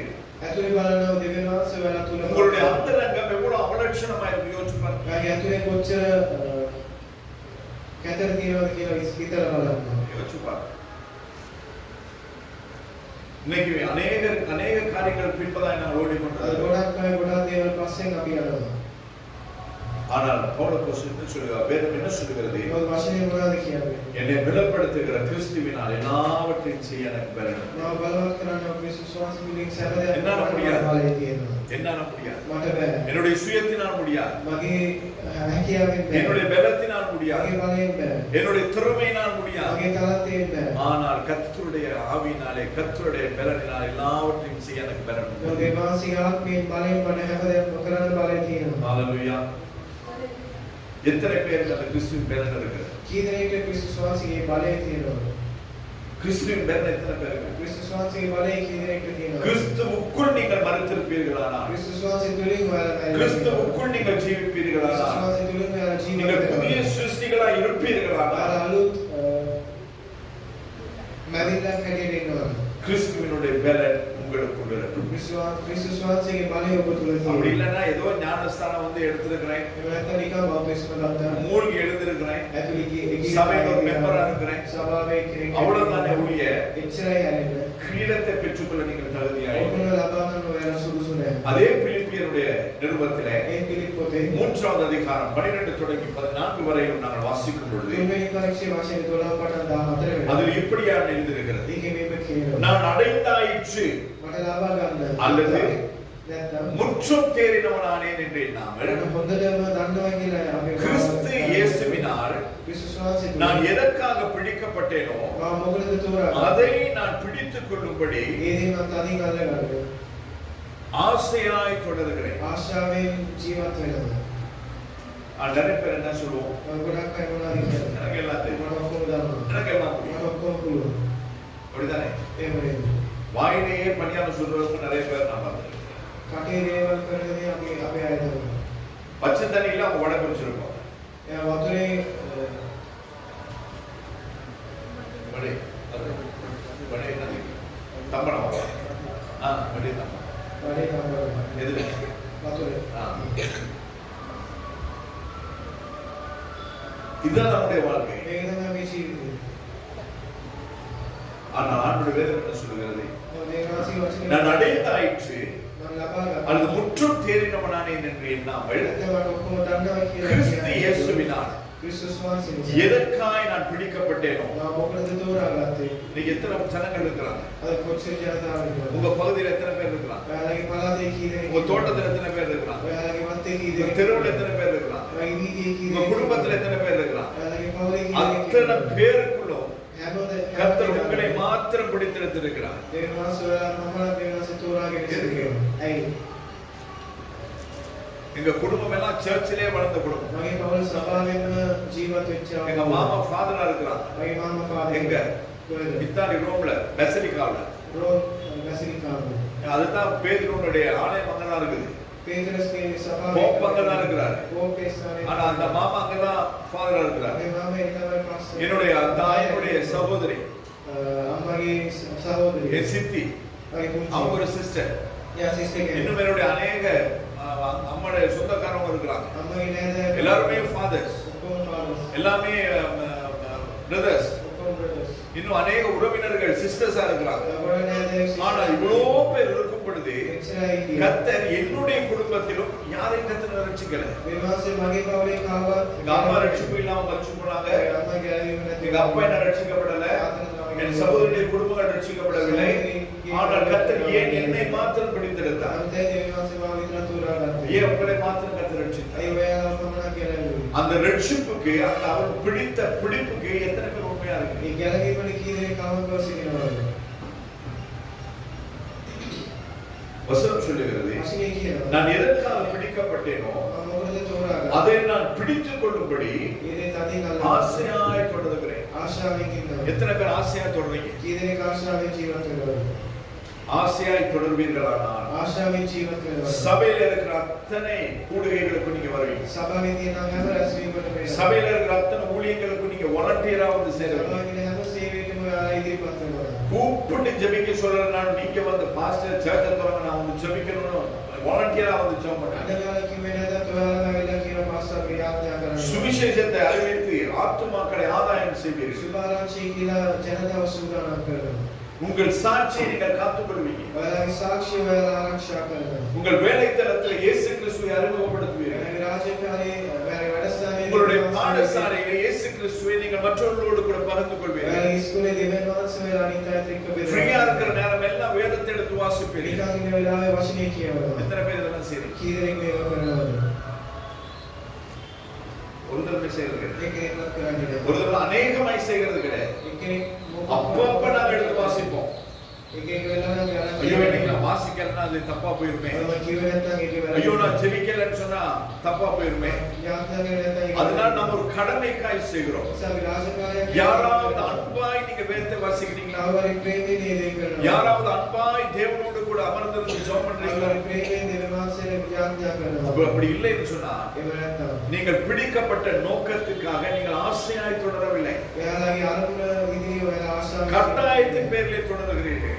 Speaker 2: உங்களுடைய அந்தரங்கம் எவ்வளவு அவலட்சணமா இருக்கு யோசிச்சு பாருங்க. இன்னைக்கு அநேக காரியங்கள் பின்பதாய் நான் ஓடிக்கொண்டது. ஆனால் வேதம் என்ன சொல்லுகிறது? என்னை பலப்படுத்துகிற கிறிஸ்துவினால் எல்லாவற்றையும் செய்ய எனக்கு பலன். என்னால முடியாது, என்னால முடியாது, என்னுடைய சுயத்தினால் முடியாது, என்னுடைய பலத்தினால் முடியாது, என்னுடைய திறமையினால் முடியாது. ஆனால் கர்த்தருடைய ஆவியினாலே, கர்த்தருடைய பலனினால் எல்லாவற்றையும் செய்ய எனக்கு பலன். ஹல்லேலூயா. எத்தனை பேருக்கு அந்த கிறிஸ்துவின் பலன் இருக்கிறது?
Speaker 1: කීදෙනෙක්ට ක්‍රිස්තුස් වහන්සේගේ බලය තියෙනවද?
Speaker 2: கிறிஸ்துவின் பலன் எத்தனை பேருக்கு?
Speaker 1: ක්‍රිස්තුස් වහන්සේගේ බලය කීදෙනෙක්ට තියෙනවද?
Speaker 2: கிறிஸ்துவுக்குள் நீங்கள் மரித்திருப்பீர்களானால்,
Speaker 1: ක්‍රිස්තුස් වහන්සේ තුලින් ඔයාලා
Speaker 2: கிறிஸ்துவுக்குள் நீங்கள் ஜீவிப்பீர்களானால்,
Speaker 1: ක්‍රිස්තුස් වහන්සේ තුලින් ඔයාලා
Speaker 2: நீங்கள்
Speaker 1: ජීවත්
Speaker 2: புதிய
Speaker 1: වෙනවා.
Speaker 2: சிருஷ்டிகளாய் இருப்பீர்களானால்,
Speaker 1: ඔයාලා අලුත් මැවිල්ලක් හැටියට ඉන්නවා.
Speaker 2: கிறிஸ்துவினுடைய பலன் உங்களுக்குள் இருக்கும்.
Speaker 1: ක්‍රිස්තුස් වහන්සේගේ බලය ඔබ තුල
Speaker 2: அப்படி
Speaker 1: තියෙනවා.
Speaker 2: இல்லைன்னா ஏதோ ஞானஸ்தானம் வந்து எடுத்திருக்கிறேன்,
Speaker 1: එහෙම නැත්නම් නිකන් බෞද්ධිස්ම ගත්තා.
Speaker 2: மூழ்கி எழுந்திருக்கிறேன்,
Speaker 1: ඇතුළේ
Speaker 2: சபையில ஒரு மெம்பரா இருக்கிறேன்,
Speaker 1: සභාවේ කෙනෙක්.
Speaker 2: அவ்வளவுதானே ஒழிய
Speaker 1: එච්චරයි යන්නේ.
Speaker 2: கிரீடத்தை பெற்றுக்கொள்ள நீங்கள் தகுதியாய்.
Speaker 1: ඕකන ලබා ගන්න ඔයාලා සුදුසු නැහැ.
Speaker 2: அதே பிலிப்பியருடைய நிருபத்திலே
Speaker 1: ඒ පිළිප් පොතේ
Speaker 2: 3வது அதிகாரம் 12 தொடங்கி 14 வரையும் நாங்கள் வாசிக்கும் பொழுது
Speaker 1: තුන්වෙනි පරීක්ෂේ වශයෙන් 12 පටන් 14 වෙනි.
Speaker 2: அதில் இப்படியான எழுதியிருக்கிறது,
Speaker 1: ඒකේ මේක කියනවා.
Speaker 2: நான் அடைந்தாயிற்று
Speaker 1: මට ලබා ගන්න.
Speaker 2: அல்லது
Speaker 1: නැත්නම්
Speaker 2: முற்றும் தேறினவனானேன் என்று எண்ணாமல்,
Speaker 1: මම හොඳටම දන්නවා කියලා අපි
Speaker 2: கிறிஸ்து இயேசுவினால்
Speaker 1: ක්‍රිස්තුස් වහන්සේ
Speaker 2: நான் எதற்காக பிடிக்கப்பட்டேனோ
Speaker 1: මම මොකටද තෝරා
Speaker 2: அதை நான் பிடித்துக் கொள்ளும்படி
Speaker 1: ඒ දේ මම තදින් අල්ලගන්නවා.
Speaker 2: ஆசையாய் தொடர்கிறேன்.
Speaker 1: ආශාවෙන් ජීවත් වෙනවා.
Speaker 2: நிறைய பேர் என்ன சொல்லுவோம்,
Speaker 1: මම ගොඩක් අය මොනවද කියන්නේ?
Speaker 2: எனக்கு எல்லாம் தெரியும்,
Speaker 1: මම ඔක්කොම දන්නවා.
Speaker 2: எனக்கு எல்லாம் புரியும்,
Speaker 1: මම ඔක්කොම පුළුවන්.
Speaker 2: அப்படிதானே?
Speaker 1: එහෙම නෙමෙයි.
Speaker 2: வாயிலேயே பணியாம சொல்றவங்க நிறைய பேர் நான் பார்த்திருக்கேன்.
Speaker 1: කටේ දේවල් කරන්නේ අපි අපේ අය තමයි.
Speaker 2: பச்சை தண்ணியில அவங்க வடை பிடிச்சிருப்பாங்க.
Speaker 1: එයා වතුරේ
Speaker 2: வடை, அது வடை என்னது? தம்பனம். வடை தம்பனம்.
Speaker 1: වඩේ තමයි.
Speaker 2: எதுல?
Speaker 1: වතුරේ.
Speaker 2: இதுதான் நம்முடைய வாழ்க்கை.
Speaker 1: මේක තමයි මේ ජීවිතේ.
Speaker 2: ஆனால் ஆண்டவருடைய வேதம் என்ன சொல்கிறது?
Speaker 1: මේ රාශි වචනේ
Speaker 2: நான் அடைந்தாயிற்று
Speaker 1: මම ලබා ගත්තා.
Speaker 2: அல்லது முற்றும் தேறினவனானேன் என்று எண்ணாமல்,
Speaker 1: මට ඔක්කොම දන්නවා කියලා
Speaker 2: கிறிஸ்து இயேசுவினால்
Speaker 1: ක්‍රිස්තුස් වහන්සේ
Speaker 2: எதற்காய் நான் பிடிக்கப்பட்டேனோ.
Speaker 1: මම මොකටද තෝරාගත්තේ?
Speaker 2: இன்னைக்கு எத்தனை ஜனங்கள் இருக்கிறாங்க?
Speaker 1: අද කොච්චර ජනතාවක් ඉන්නවද?
Speaker 2: உங்க பகுதியில் எத்தனை பேர் இருக்கிறாங்க?
Speaker 1: ඔයාලගේ පළාතේ කී දෙනෙක්
Speaker 2: உங்க தோட்டத்தில் எத்தனை பேர் இருக்கிறாங்க?
Speaker 1: ඔයාලගේ වත්තේ කී
Speaker 2: உங்க
Speaker 1: දෙනෙක්
Speaker 2: தெருவில் எத்தனை பேர் இருக்கிறாங்க?
Speaker 1: ඔයාලගේ වීදියේ කී
Speaker 2: உங்க
Speaker 1: දෙනෙක්
Speaker 2: குடும்பத்தில் எத்தனை பேர் இருக்கிறாங்க?
Speaker 1: ඔයාලගේ පවුලේ කී
Speaker 2: அத்தனை
Speaker 1: දෙනෙක්
Speaker 2: பேருக்குள்ளும்
Speaker 1: හැමෝද
Speaker 2: கர்த்தர் உங்களை மாத்திரம் பிடித்திருக்கிறார்.
Speaker 1: දෙවියන් වහන්සේ ඔයාලා මම දෙවියන් වහන්සේ තෝරාගෙන ඉන්නේ. ඇයි?
Speaker 2: எங்க குடும்பம் எல்லாம் சர்ச்சிலே வளர்ந்த குடும்பம்.
Speaker 1: මගේ පවුල සභාවෙම ජීවත් වෙච්ච
Speaker 2: எங்க மாமா ஃபாதரா இருக்கிறாங்க.
Speaker 1: මගේ මාමා ෆාදර්
Speaker 2: எங்க?
Speaker 1: කොහෙද?
Speaker 2: இத்தாலி ரோம்ல பெசிலிகாவுல.
Speaker 1: රෝම් බැසිලිකාව.
Speaker 2: அதுதான் பேதுருவுடைய ஆலயம் அங்கதான் இருக்குது.
Speaker 1: පේතරස්ගේ සභාවේ
Speaker 2: போப் அங்கதான் இருக்கிறாரு.
Speaker 1: පෝපේ ස්ථානයේ
Speaker 2: ஆனா அந்த மாமா அங்கதான் ஃபாதரா இருக்கிறாரு.
Speaker 1: මගේ මාමා තමයි පාස්ටර්.
Speaker 2: என்னுடைய தாயினுடைய சகோதரி,
Speaker 1: අම්මගේ සහෝදරිය.
Speaker 2: என் சித்தி,
Speaker 1: මගේ පුංචි
Speaker 2: அவங்க ஒரு சிஸ்டர்.
Speaker 1: යා සිස්ටර් කෙනෙක්.
Speaker 2: இன்னும் என்னுடைய அநேக நம்முடைய சொந்தக்காரங்க இருக்கிறாங்க.
Speaker 1: අම්මගේ නෑදෑයෝ
Speaker 2: எல்லாருமே ஃபாதர்ஸ்,
Speaker 1: ඔක්කොම ෆාදර්ස්.
Speaker 2: எல்லாமே பிரதர்ஸ்.
Speaker 1: ඔක්කොම බ්‍රදර්ස්.
Speaker 2: இன்னும் அநேக உறவினர்கள் சிஸ்டர்ஸா இருக்கிறாங்க.
Speaker 1: ඔයගොල්ලෝ නෑදෑයෝ
Speaker 2: ஆனா இவ்வளோ பேர் இருக்கும் பொழுது
Speaker 1: එච්චරයි කියන්නේ.
Speaker 2: கர்த்தர் என்னுடைய குடும்பத்திலும் யாரை கர்த்தர் ரட்சிக்கல.
Speaker 1: විවාසයේ මගේ පවුලේ කාවත්
Speaker 2: எங்க அம்மா ரட்சிப்பு இல்லாம மரிச்சு போனாங்க.
Speaker 1: අම්මගේ ඇලීම නැති.
Speaker 2: எங்க அப்பா என்ன ரட்சிக்கப்படல. என் சகோதரனுடைய குடும்பங்கள் ரட்சிக்கப்படவில்லை. ஆனால் கர்த்தர் ஏன் என்னை மாத்திரம் பிடித்திருந்தார்?
Speaker 1: අන්තයේ විවාසයේ මා විතර තෝරාගත්තා.
Speaker 2: ஏன் உங்களை மாத்திரம் கர்த்தர் ரட்சித்தார்?
Speaker 1: ඒ ඔයාලා පමණක් කියලා.
Speaker 2: அந்த ரட்சிப்புக்கு, அந்த அவர் பிடித்த பிடிப்புக்கு எத்தனை பேர் உண்மையா இருக்கு?
Speaker 1: ඒ ගැලවීමේ කී දෙනෙක් කවදාවත් සිටිනවද?
Speaker 2: வசனம் சொல்லுகிறது,
Speaker 1: වශයෙන් කියනවා.
Speaker 2: நான் எதற்காக பிடிக்கப்பட்டேனோ
Speaker 1: මම මොකටද තෝරාගත්තේ?
Speaker 2: அதை நான் பிடித்துக் கொள்ளும்படி
Speaker 1: ඒ දේ තදින් අල්ලගන්න.
Speaker 2: ஆசையாய் தொடர்கிறேன்.
Speaker 1: ආශාවෙන් ඉන්නවා.
Speaker 2: எத்தனை பேர் ஆசையாய் தொடர்றீங்க?
Speaker 1: කී දෙනෙක් ආශාවෙන් ජීවත් වෙනවද?
Speaker 2: ஆசையாய் தொடர்வீர்களானால்
Speaker 1: ආශාවෙන් ජීවත් වෙනවද?
Speaker 2: சபையில இருக்கிற அத்தனை கூடுகைகளுக்கு நீங்க வருவீங்க.
Speaker 1: සභාවේ තියෙන හැම රැස්වීමකට වෙනවා.
Speaker 2: சபையில இருக்கிற அத்தனை ஊழியர்களுக்கு நீங்க வாலண்டியரா வந்து சேருவீங்க.
Speaker 1: සභාවේ තියෙන හැම සේවයකම ඔයාලා ඉදිරිපත් වෙනවා.
Speaker 2: கூப்பிட்டு ஜெபிக்க சொல்றதுனால நீங்க வந்து பாஸ்டர் சர்ச்சை திறங்க நான் வந்து ஜெபிக்கணும்னு வாலண்டியரா வந்து ஜெபம் பண்ணுங்க.
Speaker 1: අදගාලා කිව්වේ නැද්ද ඔයාලා ඇවිල්ලා කියන පාස්ටර් ප්‍රාර්ථනා කරන්න.
Speaker 2: சுவிசேஷத்தை அறிவித்து ஆத்துமாக்களை ஆதாயம் செய்வீர்கள்.
Speaker 1: සුභාරංචි කියලා ජනතාව සූදානම් කරනවා.
Speaker 2: உங்கள் சாட்சியை நீங்கள் காத்துக்கொள்வீங்க.
Speaker 1: ඔයාලගේ සාක්ෂිය ඔයාලා ආරක්ෂා කරනවා.
Speaker 2: உங்கள் வேலைத்தலத்தில் இயேசு கிறிஸ்துவை அறிமுகப்படுத்துவீர்கள்.
Speaker 1: ඔයාලගේ රාජකාරී ඔයාලගේ වැඩසටහනේ
Speaker 2: உங்களுடைய பாடசாலையில இயேசு கிறிஸ்துவை நீங்கள் மற்றவர்களோடு கூட பகிர்ந்து கொள்வீர்கள்.
Speaker 1: ඔයාලගේ ඉස්කෝලේ දෙවියන් වහන්සේ ඔයාලා අනිත් අයත් එක්ක
Speaker 2: ஃப்ரீயா
Speaker 1: බෙදනවා.
Speaker 2: இருக்கிற நேரம் எல்லாம் வேதத்தை எடுத்து வாசிப்பீர்கள்.
Speaker 1: නිකන් ඉන්න වෙලාවේ වචනේ කියවනවා.
Speaker 2: எத்தனை பேர் இதெல்லாம் செய்றீங்க?
Speaker 1: කී දෙනෙක් මේක කරනවද?
Speaker 2: ஒரு தடவை செய்யறது கிடையாது.
Speaker 1: එක්කෙනෙක්වත් කරන්නේ නැහැ.
Speaker 2: ஒரு தடவை அநேகமாய் செய்கிறது கிடையாது.
Speaker 1: එක්කෙනෙක්
Speaker 2: அப்பப்ப நாங்க எடுத்து வாசிப்போம். ஐயோ இன்னைக்கு நான் வாசிக்கலன்னா அது தப்பா போயிருமே, ஐயோ நான் ஜெபிக்கலன்னு சொன்னா தப்பா போயிருமே. அதனால நம்ம ஒரு கடமைக்காய் செய்கிறோம். யாராவது அன்பாய் நீங்க வேதத்தை வாசிக்கிறீங்களா? யாராவது அன்பாய் தேவனோடு கூட அமர்ந்திருந்து ஜெபம் பண்றீங்களா? அப்படி இல்லைன்னு சொன்னா நீங்கள் பிடிக்கப்பட்ட நோக்கத்துக்காக நீங்கள் ஆசையாய் தொடரவில்லை, கட்டாயத்தின் பேரிலே தொடர்கிறீர்கள்.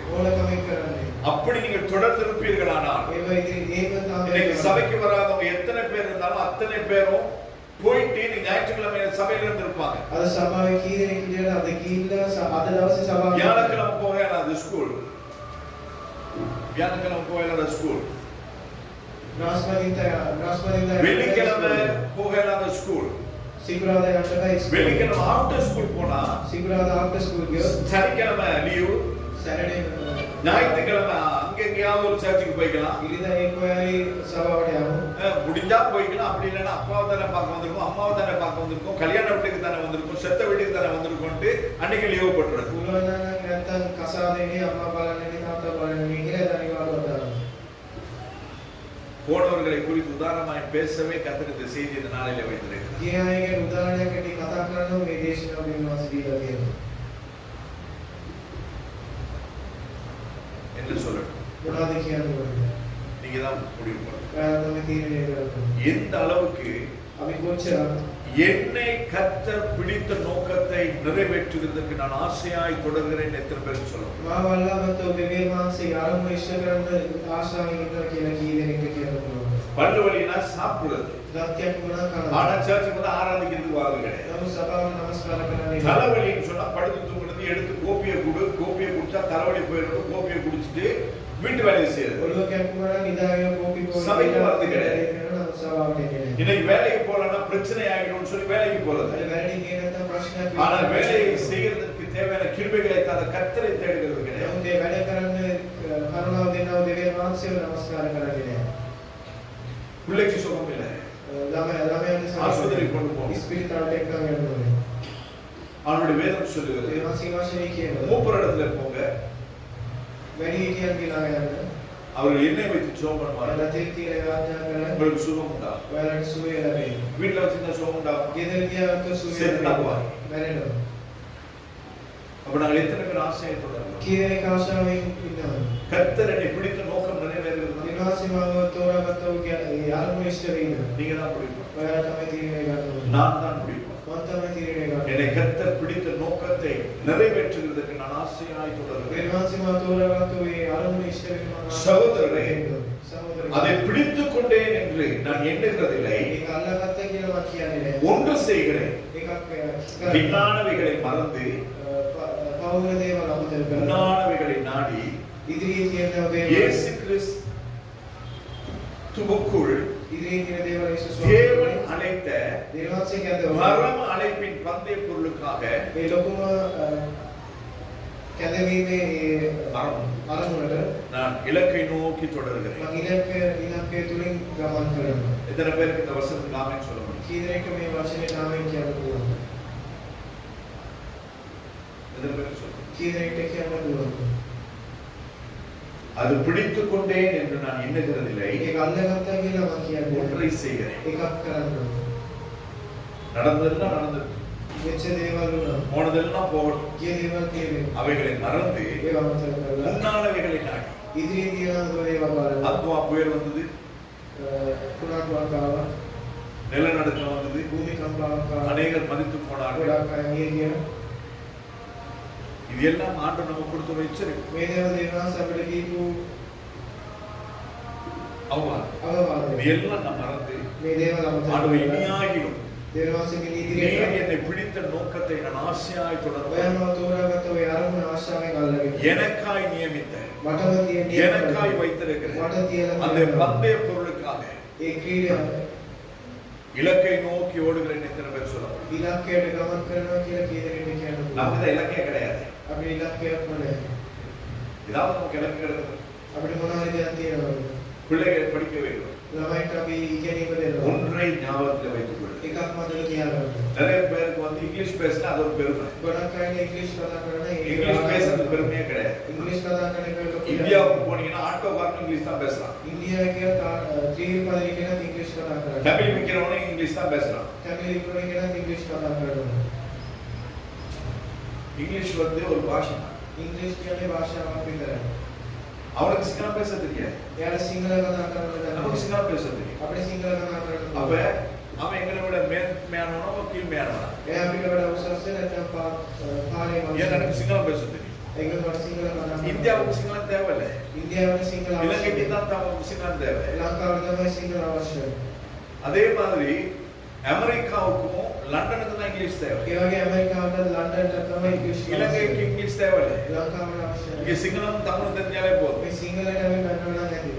Speaker 2: அப்படி நீங்கள் தொடர்ந்திருப்பீர்களானால் இன்னைக்கு சபைக்கு வராதவங்க எத்தனை பேர் இருந்தாலும் அத்தனை பேரும் போயிட்டு நீங்க ஞாயிற்றுக்கிழமை சபையில இருந்திருப்பாங்க. வியாழக்கிழமை போகலாத ஸ்கூல், வியாழக்கிழமை போகலாத ஸ்கூல், வெள்ளிக்கிழமை போகலாத ஸ்கூல், வெள்ளிக்கிழமை ஆஃப்டர் ஸ்கூல் போனா, சனிக்கிழமை லீவ், ஞாயிற்றுக்கிழமை அங்க எங்கேயாவது ஒரு சர்ச்சுக்கு போய்க்கலாம், முடிஞ்சா போய்க்கலாம். அப்படி இல்லைன்னா அப்பாவை தானே பார்க்க வந்திருக்கோம், அம்மாவை தானே பார்க்க வந்திருக்கோம், கல்யாண வீட்டுக்கு தானே வந்திருக்கோம், செத்த வீட்டுக்கு தானே வந்திருக்கோம்ட்டு அன்னைக்கு லீவ் போட்டுறது. போனவர்களை குறித்து உதாரணமாய் பேசவே கர்த்தர் இந்த செய்தி இந்த நாளிலே வைத்திருக்கிறார். என்ன சொல்லணும்? நீங்க தான் முடிவு பண்ணணும். எந்த அளவுக்கு என்னை கர்த்தர் பிடித்த நோக்கத்தை நிறைவேற்றுவதற்கு நான் ஆசையாய் தொடர்கிறேன் எத்தனை பேருக்கு சொல்லணும்? பல்லு வலினா சாப்பிடுறது, ஆனா சர்ச்சுக்கு வந்து ஆராதிக்கிறதுக்கு வாங்க கிடையாது. தலைவலின்னு சொன்னா படுத்து தூங்குறது, எடுத்து கோப்பியை குடு, கோப்பியை குடிச்சா தலைவலி போயிடும், கோப்பியை குடிச்சிட்டு வீட்டு வேலையை செய்யறது. சபைக்கு வரது கிடையாது. இன்னைக்கு வேலைக்கு போலன்னா பிரச்சனை ஆகிடும் சொல்லி வேலைக்கு போறது. ஆனா வேலையை செய்யறதுக்கு தேவையான கிருபைகளை தர கர்த்தரை தேடுகிறது கிடையாது. பிள்ளைக்கு சுகம் இல்லை, ஆஸ்பத்திரி கொண்டு போகணும். அவனுடைய வேதம் சொல்லுகிறது மூப்பரிடத்துல போங்க, அவர்கள் எண்ணெய் வைத்து சுகம் பண்ணுவார்கள், உங்களுக்கு சுகம் உண்டாகும். வீட்டுல வச்சிருந்தா சுகம் உண்டாகும், சேர்த்து நம்புவாங்க. அப்ப நாங்கள் எத்தனை பேர் ஆசையை தொடர்றோம்? கர்த்தர் என்னை பிடித்த நோக்கம் நிறைவேறுகிறது. நீங்க தான் பிடிப்போம், நான் தான் பிடிப்போம். என்னை கர்த்தர் பிடித்த நோக்கத்தை நிறைவேற்றுவதற்கு நான் ஆசையாய் தொடர்கிறேன். சகோதரரே, அதை பிடித்துக் கொண்டேன் என்று நான் எண்ணுகிறதில்லை, ஒன்று செய்கிறேன், பின்னானவைகளை மறந்து முன்னானவைகளை நாடி இயேசு கிறிஸ்துவுக்குள் தேவன் அழைத்த பரம அழைப்பின் பந்தய பொருளுக்காக நான் இலக்கை நோக்கி தொடர்கிறேன். எத்தனை பேருக்கு இந்த வசனத்துக்கு ஆமென் சொல்ல முடியும்? அது பிடித்துக் கொண்டேன் என்று நான் எண்ணுகிறதில்லை, ஒன்றை செய்கிறேன். நடந்ததெல்லாம் நடந்தது, போனதெல்லாம் போகட்டும், அவைகளை மறந்து முன்னானவைகளை நாடி. அத்வா புயல் வந்தது, நிலநடுக்கம் வந்தது, அநேகர் மதித்து போனார்கள். இது எல்லாம் ஆண்டு நம்ம கொடுத்து வச்சிருக்கு. எல்லாம் நம்ம மறந்து ஆண்டவரே இனியாகிலும் என்னை பிடித்த நோக்கத்தை நான் ஆசையாய் தொடர்வேன். எனக்காய் நியமித்த, எனக்காய் வைத்திருக்கிற அந்த பந்தய பொருளுக்காக இலக்கை நோக்கி ஓடுகிறேன். எத்தனை பேர் சொல்ல நமக்கு இலக்கே கிடையாது. ஏதாவது நமக்கு இலக்கு கிடையாது. பிள்ளைகளை படிக்க வைக்கிறோம்,
Speaker 1: ළමයිට අපි ඉගෙනීම දෙනවා.
Speaker 2: ஒன்றை ஞாபகத்தில் வைத்துக் கொள்ளுங்கள்.
Speaker 1: එකක් මතක තියාගන්න.
Speaker 2: நிறைய பேருக்கு வந்து இங்கிலீஷ் பேசினா அது ஒரு பெருமை.
Speaker 1: ගොඩක් අය ඉංග්‍රීසි කතා කරන
Speaker 2: இங்கிலீஷ் பேசுறது பெருமையே கிடையாது.
Speaker 1: ඉංග්‍රීසි කතා කරන එක ලොකු
Speaker 2: இந்தியாவுக்கு போனீங்கன்னா ஆட்டோக்காரனும் இங்கிலீஷ் தான் பேசுறான்.
Speaker 1: ඉන්දියාවේ කියලා ත්‍රිවිල් පදේ කියන ඉංග්‍රීසි කතා කරනවා.
Speaker 2: தமிழ் விக்கிறவனும் இங்கிலீஷ் தான் பேசுறான்.
Speaker 1: තමිල් ඉක්‍රෝනේ කියන ඉංග්‍රීසි කතා කරනවා.
Speaker 2: இங்கிலீஷ் வந்து ஒரு பாஷை.
Speaker 1: ඉංග්‍රීසි කියන්නේ භාෂාවක් විතරයි.
Speaker 2: அவனுக்கு சிங்களம் பேச தெரியாது.
Speaker 1: එයාලා සිංහල කතා කරනවා.
Speaker 2: நமக்கு சிங்களம் பேச தெரியும்.
Speaker 1: අපිට සිංහල කතා කරන්න.
Speaker 2: அப்ப அவன் எங்களை விட மேன்மையானவனோ கீழ்மையானவனா?
Speaker 1: එයා අපිට වඩා උසස් නැත්නම් පාලේ
Speaker 2: ஏன் எனக்கு சிங்களம் பேச தெரியும்?
Speaker 1: ඒකත් වඩා සිංහල කතා කරනවා.
Speaker 2: இந்தியாவுக்கு சிங்களம் தேவையில்ல.
Speaker 1: ඉන්දියාවට සිංහල
Speaker 2: இலங்கைக்கு தான் தமிழ் சிங்களம் தேவை.
Speaker 1: ලංකාවට තමයි සිංහල අවශ්‍යයි.
Speaker 2: அதே மாதிரி அமெரிக்காவுக்கும் லண்டனுக்கு தான் இங்கிலீஷ் தேவை.
Speaker 1: ඒ වගේ ඇමරිකාවට ලන්ඩන්ට තමයි ඉංග්‍රීසි
Speaker 2: இலங்கைக்கு இங்கிலீஷ் தேவையில்ல.
Speaker 1: ලංකාවට අවශ්‍යයි.
Speaker 2: இங்க சிங்களம் தமிழ் தெரிஞ்சாலே போதும்.
Speaker 1: මේ සිංහලට අපි ගන්නවා නැති.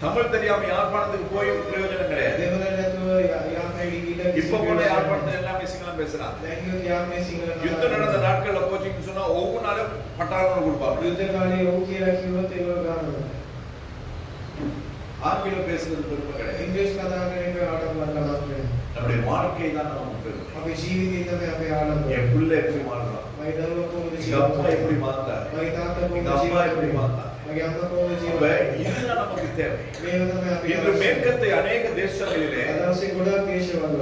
Speaker 2: தமிழ் தெரியாம யாழ்ப்பாணத்துக்கு போய் பிரயோஜனம் கிடையாது.
Speaker 1: දෙමළ නැතුව යාපෑඩි ගිහින්
Speaker 2: இப்ப கூட யாழ்ப்பாணத்துல எல்லாமே சிங்களம் பேசுறாங்க.
Speaker 1: දැන් කියොත් යාමේ සිංහල
Speaker 2: யுத்த நடந்த நாட்கள்ல கோச்சிங் சொன்னா ஒவ்வொரு நாளும் பட்டாளம் கொடுப்பாங்க.
Speaker 1: යුද්ධ කාලේ ඔව් කියලා කිව්වොත් ඒක ගන්නවා.
Speaker 2: ஆங்கிலம் பேசுறது பெருமை கிடையாது.
Speaker 1: ඉංග්‍රීසි කතා කරන එක ආඩම්බරයක් නෙවෙයි.
Speaker 2: நம்முடைய வாழ்க்கை தான் நமக்கு பெருமை.
Speaker 1: අපේ ජීවිතේ තමයි අපේ ආඩම්බරය.
Speaker 2: என் பிள்ளை எப்படி வாழ்றான்?
Speaker 1: මගේ දරුවා කොහොමද
Speaker 2: எங்க அப்பா எப்படி வாழ்ந்தார்?
Speaker 1: මගේ තාත්තා
Speaker 2: எங்க
Speaker 1: කොහොමද
Speaker 2: அம்மா எப்படி வாழ்ந்தார்?
Speaker 1: මගේ අම්මා කොහොමද
Speaker 2: அப்ப
Speaker 1: ජීවත්
Speaker 2: இதுதான் நமக்கு தேவை.
Speaker 1: මේව තමයි අපි
Speaker 2: இன்று மேற்கத்தை அநேக தேசங்களிலே
Speaker 1: අදවසේ ගොඩක් දේශවල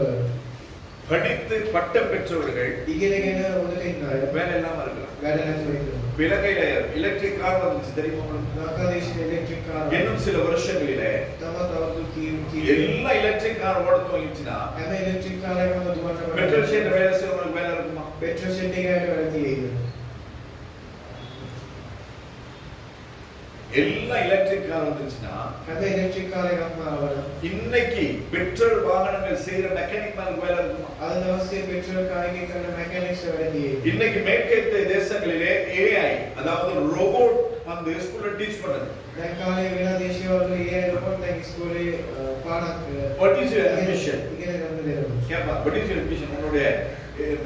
Speaker 2: படித்து பட்டம் பெற்றவர்கள்
Speaker 1: ඉගෙනගෙන හොඳට ඉන්න අය
Speaker 2: வேலை இல்லாம இருக்கலாம்.
Speaker 1: වැඩ නැතුව ඉන්නවා.
Speaker 2: விலகையில எலக்ட்ரிக் கார் வந்துச்சு தெரியுமா உங்களுக்கு?
Speaker 1: ලංකා දේශයේ ඉලෙක්ට්‍රික් කාර්
Speaker 2: இன்னும் சில வருஷங்களிலே
Speaker 1: තවත් අවුරුදු කීප
Speaker 2: எல்லா எலக்ட்ரிக் கார் ஓட துவங்கிச்சுன்னா
Speaker 1: හැම ඉලෙක්ට්‍රික් කාර් එකක්ම දුවන්න
Speaker 2: பெட்ரோல் ஷெட் வேலை செய்யறவங்களுக்கு வேலை இருக்குமா?
Speaker 1: පෙට්‍රල් ෂෙඩ් එකකට වැඩ තියෙන්නේ.
Speaker 2: எல்லா எலக்ட்ரிக் கார் வந்துச்சுன்னா
Speaker 1: හැම ඉලෙක්ට්‍රික් කාර් එකක්ම ආවම
Speaker 2: இன்னைக்கு பெட்ரோல் வாகனங்கள் செய்யற மெக்கானிக் மேல வேலை இருக்குமா?
Speaker 1: අද දවසේ පෙට්‍රල් කාර් එකේ කරන මැකැනික්ස් වැඩ තියෙන්නේ.
Speaker 2: இன்னைக்கு மேற்கத்திய தேசங்களிலே AI அதாவது ரோபோட் வந்து ஸ்கூல்ல டீச் பண்ணுது.
Speaker 1: දැන් කාලේ වෙන දේශවල AI රොබෝට් දැන් ඉස්කෝලේ පාඩම්
Speaker 2: What is your ambition?
Speaker 1: ඉගෙන ගන්න දෙනවා.
Speaker 2: கேப்பா what is your ambition? உன்னுடைய